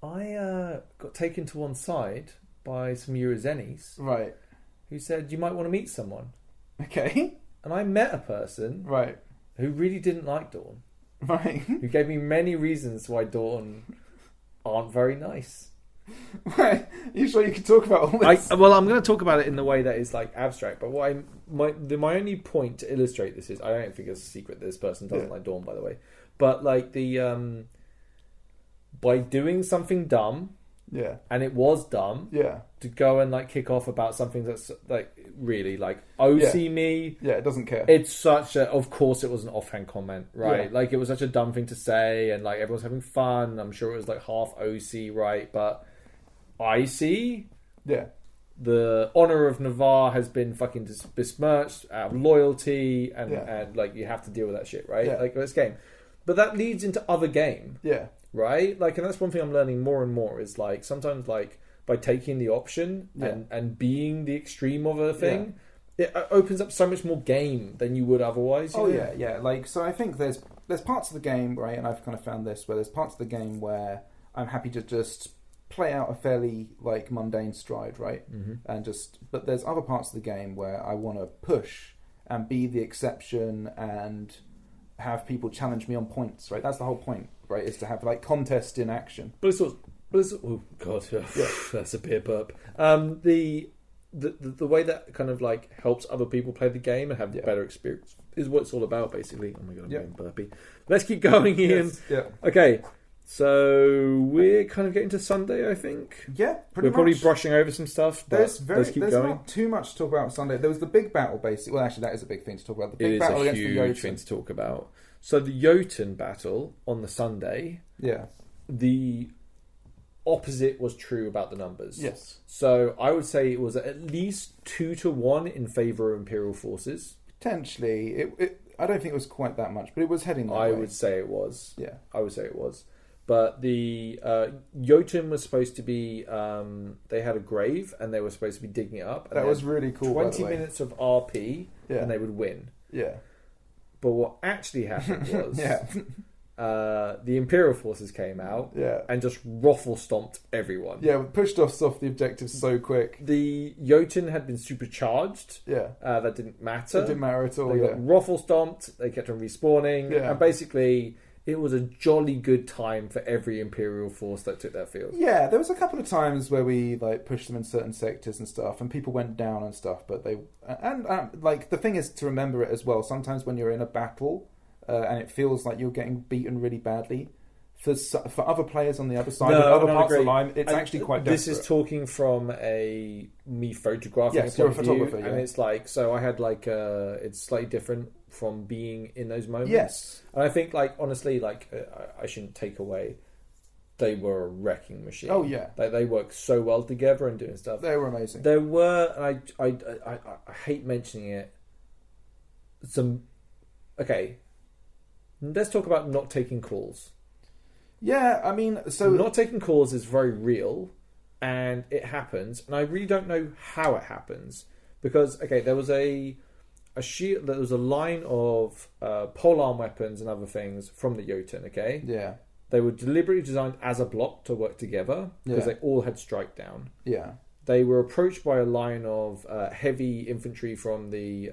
I got taken to one side by some Eerizenis, right? Who said you might want to meet someone. Okay. And I met a person who really didn't like Dawn. Right. Who gave me many reasons why Dawn aren't very nice. Right. You sure you can talk about all this? Well, I'm going to talk about it in the way that is like abstract, but my only point to illustrate this is, I don't think it's a secret that this person doesn't like Dawn, by the way. But like by doing something dumb, and it was dumb, to go and like kick off about something that's like really like OC me, it doesn't care. It's such a, of course it was an offhand comment, right? Like it was such a dumb thing to say, and like everyone's having fun. I'm sure it was like half OC, right? But I see, the honor of Navarre has been fucking besmirched out of loyalty, and like you have to deal with that shit, right? Like this game, but that leads into other game, right? Like, and that's one thing I'm learning more and more is like sometimes like by taking the option and being the extreme of a thing, it opens up so much more game than you would otherwise. Like, so I think there's parts of the game, right, and I've kind of found this, where there's parts of the game where I'm happy to just play out a fairly like mundane stride, right? And but there's other parts of the game where I want to push and be the exception and have people challenge me on points, right? That's the whole point, right? Is to have like contest in action. But it's oh god, that's a beer burp. the way that kind of like helps other people play the game and have the better experience is what it's all about, basically. Oh my god, I'm getting burpy. Let's keep going, Ian. Yes. Yeah. Okay, so we're kind of getting to Sunday, I think. Yeah, we're probably brushing over some stuff. But let's keep going. Not too much to talk about Sunday. There was the big battle, basically. Well, actually, that is a big thing to talk about. The big battle against the Jotun. It is a huge thing to talk about. So the Jotun battle on the Sunday. Yeah. The opposite was true about the numbers. Yes. So I would say it was at least 2-1 in favour of Imperial forces. Potentially. I don't think it was quite that much, but it was heading that way. I would say it was. Yeah. I would say it was. But the Jotun was supposed to be... they had a grave and they were supposed to be digging it up. And that was really cool, 20 minutes of RP and they would win. Yeah. But what actually happened was... yeah. The Imperial forces came out and just ruffle stomped everyone. Yeah, pushed us off the objectives so quick. The Jotun had been supercharged. Yeah. That didn't matter. It didn't matter at all. They got ruffle stomped. They kept on respawning. Yeah. And basically, it was a jolly good time for every Imperial force that took that field. Yeah, there was a couple of times where we like pushed them in certain sectors and stuff, and people went down and stuff. But they like the thing is to remember it as well. Sometimes when you're in a battle. And it feels like you're getting beaten really badly. For other players on the other side, other parts of the line, it's actually quite desperate. This is talking from me photographing. Yes, you're a photographer, and it's like, so I had like, it's slightly different from being in those moments. Yes. And I think, like, honestly, like, I shouldn't take away, they were a wrecking machine. Oh, yeah. They worked so well together and doing stuff. They were amazing. There were, and I hate mentioning it, okay, let's talk about not taking calls. Yeah, I mean, so... Not taking calls is very real, and it happens, and I really don't know how it happens. Because, okay, there was a shield, there was a line of polearm weapons and other things from the Jotun, okay? Yeah. They were deliberately designed as a block to work together, because they all had strike down. Yeah. They were approached by a line of heavy infantry from the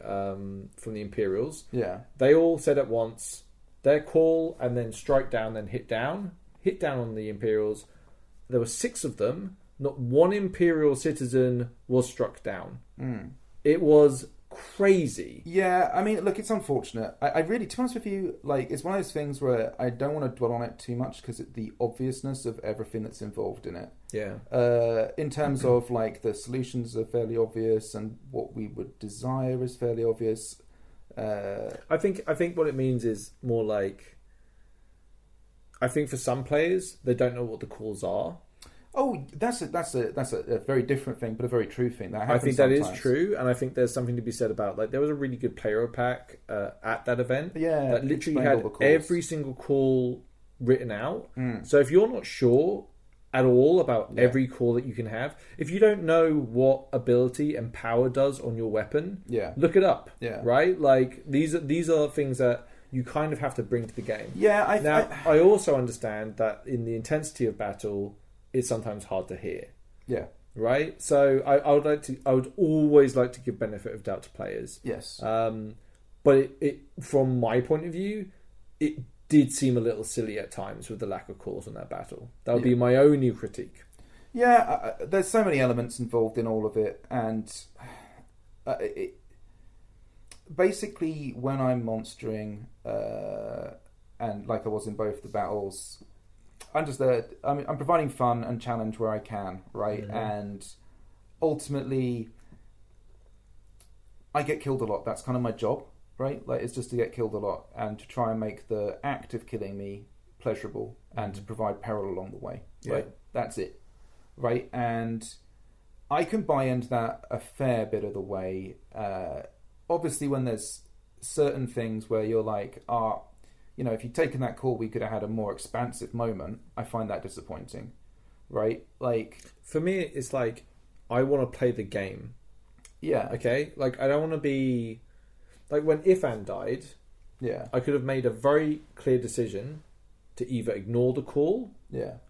Imperials. Yeah. They all said at once... their call and then strike down, then hit down on the Imperials. There were 6 of them. Not one Imperial citizen was struck down. It was crazy. Yeah, I mean, look, it's unfortunate. I really, to be honest with you, like, it's one of those things where I don't want to dwell on it too much because the obviousness of everything that's involved in it. Yeah. In terms of, like, the solutions are fairly obvious and what we would desire is fairly obvious. I think what it means is more like, I think for some players they don't know what the calls are. Oh, that's a very different thing, but a very true thing. That happens. I think that is true, and I think there's something to be said about, like, there was a really good player pack at that event. Yeah, that literally had every single call written out. So if you're not sure at all about every call that you can have, if you don't know what ability and power does on your weapon, look it up. Right, like these are things that you kind of have to bring to the game. I also understand that in the intensity of battle, it's sometimes hard to hear. Yeah. Right. So I would always like to give benefit of doubt to players. Yes. But it from my point of view, it did seem a little silly at times with the lack of calls on that battle. That would be my only critique. Yeah, there's so many elements involved in all of it, and basically when I'm monstering, and like I was in both the battles, I'm just there. I'm providing fun and challenge where I can, right? Mm-hmm. And ultimately, I get killed a lot. That's kind of my job. Right, like, it's just to get killed a lot and to try and make the act of killing me pleasurable and to provide peril along the way. Right, that's it. Right, and I can buy into that a fair bit of the way. Obviously, when there's certain things where you're like, if you'd taken that call, we could have had a more expansive moment. I find that disappointing. Right, like, for me, it's like, I want to play the game. Yeah. Okay, like, I don't want to be. Like, when Ifan died, I could have made a very clear decision to either ignore the call,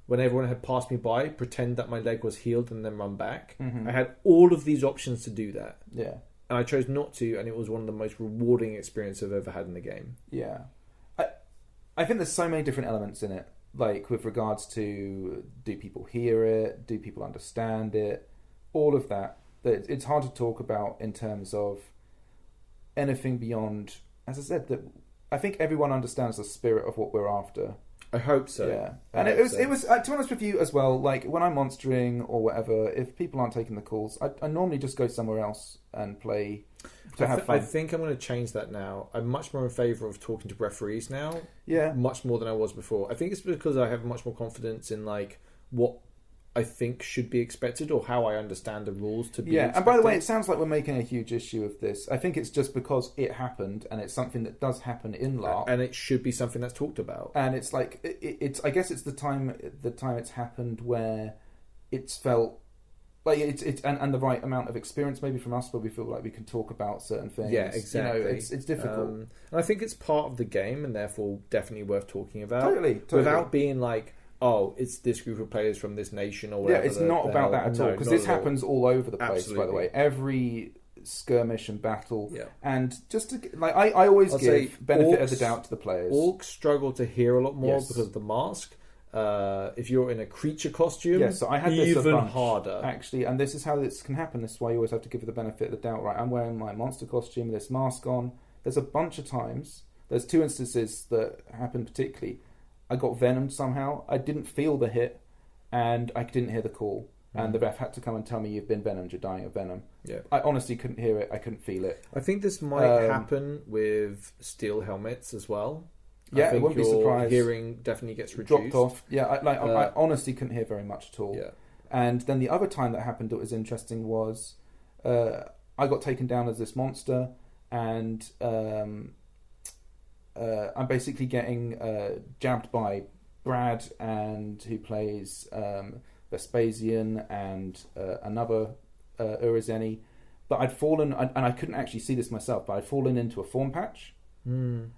when everyone had passed me by, pretend that my leg was healed, and then run back. Mm-hmm. I had all of these options to do that. Yeah. And I chose not to, and it was one of the most rewarding experiences I've ever had in the game. Yeah. I think there's so many different elements in it, like, with regards to, do people hear it? Do people understand it? All of that. that it's hard to talk about in terms of anything beyond, as I said, that I think everyone understands the spirit of what we're after. I hope so. Yeah, and it was to be honest with you as well, like when I'm monstering or whatever, if people aren't taking the calls, I normally just go somewhere else and play to have fun. I think I'm going to change that now. I'm much more in favour of talking to referees now. Yeah. Much more than I was before. I think it's because I have much more confidence in like what I think should be expected or how I understand the rules to be expected. And by the way, it sounds like we're making a huge issue of this. I think it's just because it happened and it's something that does happen in LARP. And it should be something that's talked about. And it's like, it's I guess it's the time it's happened where it's felt like it's and the right amount of experience maybe from us where we feel like we can talk about certain things. Yeah, exactly. You know, it's difficult. And I think it's part of the game and therefore definitely worth talking about. Totally. Without being like, oh, it's this group of players from this nation or whatever. Yeah, it's not about that at all, because this happens all over the place, by the way. Every skirmish and battle. Yeah. And just to, like, I always give benefit of the doubt to the players. Orcs struggle to hear a lot more because of the mask. If you're in a creature costume, so I had this even harder. Actually, and this is how this can happen. This is why you always have to give it the benefit of the doubt, right? I'm wearing my monster costume with this mask on. There's a bunch of times, there's 2 instances that happened particularly. I got venomed somehow. I didn't feel the hit, and I didn't hear the call. And the ref had to come and tell me, you've been venomed, you're dying of venom. Yeah. I honestly couldn't hear it. I couldn't feel it. I think this might happen with steel helmets as well. Yeah, I wouldn't be surprised. Hearing definitely gets reduced. Dropped off. Yeah, I honestly couldn't hear very much at all. Yeah. And then the other time that happened that was interesting was I got taken down as this monster, and I'm basically getting jabbed by Brad, and who plays Vespasian, and another Eerielight. But I'd fallen, and I couldn't actually see this myself, but I'd fallen into a form patch. And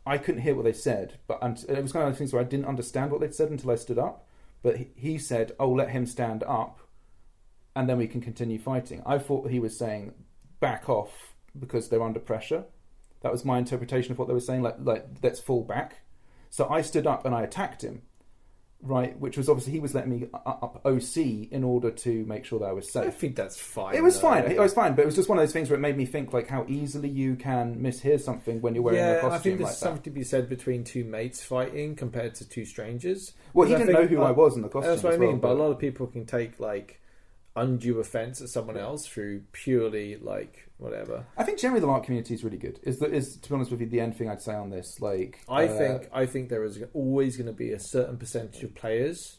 I couldn't hear what they said, but it was kind of things where I didn't understand what they'd said until I stood up. But he said, "Oh, let him stand up, and then we can continue fighting." I thought he was saying, "Back off," because they're under pressure. That was my interpretation of what they were saying, like let's fall back. So I stood up and I attacked him, right? Which was obviously he was letting me up OC in order to make sure that I was safe. I think that's fine. It was fine. It was fine, but it was just one of those things where it made me think like how easily you can mishear something when you're wearing a costume. I think there's like something to be said between 2 mates fighting compared to 2 strangers. Well, he didn't know who I was in the costume. That's what I mean. But a lot of people can take like undue offence at someone else through purely like whatever. I think generally the LARP community is really good. Is to be honest with you, the end thing I'd say on this, like I think there is always going to be a certain percentage of players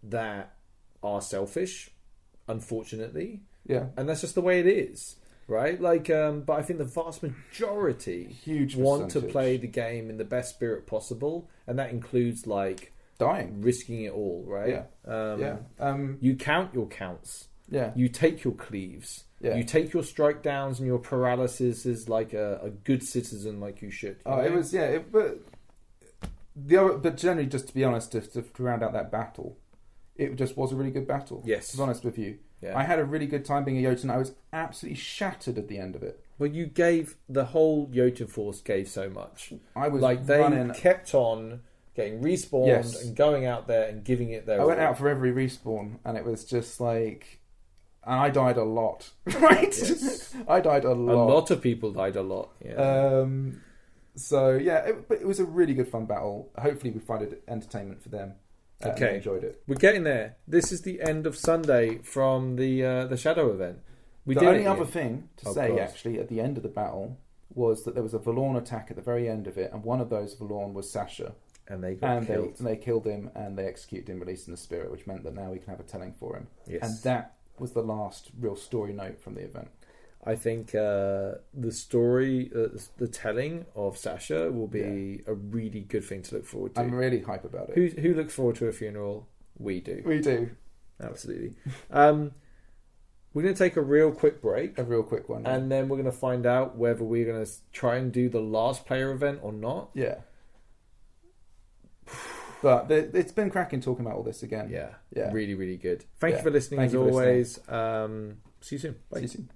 that are selfish, unfortunately. Yeah, and that's just the way it is, right? Like, but I think the vast majority want to play the game in the best spirit possible, and that includes like dying, risking it all, right? You count your counts. Yeah. You take your cleaves. Yeah. You take your strike downs and your paralysis as like a good citizen, like you should. You know? It was but generally, just to be honest, to round out that battle, it just was a really good battle. Yes. To be honest with you, I had a really good time being a Jotun. I was absolutely shattered at the end of it. Well, you gave the whole Jotun force gave so much. I was like they running... kept on getting respawned and going out there and giving it their I went out for every respawn, and it was just like, and I died a lot, right? Yes. I died a lot. A lot of people died a lot. Yeah. So but it was a really good fun battle. Hopefully, we find it entertainment for them. And they enjoyed it. We're getting there. This is the end of Sunday from the Shadow event. The only other thing to say, actually, at the end of the battle was that there was a Valorn attack at the very end of it, and one of those Valorn was Sasha. And they got killed. They killed him, and they executed him, releasing the spirit, which meant that now we can have a telling for him. Yes. And that was the last real story note from the event. I think the story, the telling of Sasha will be a really good thing to look forward to. I'm really hype about it. Who looks forward to a funeral? We do. We do. Absolutely. We're going to take a real quick break. A real quick one. And then we're going to find out whether we're going to try and do the last player event or not. Yeah. But it's been cracking talking about all this again. Yeah. Really, really good. Thank you for listening as always. See you soon. Bye. See you soon.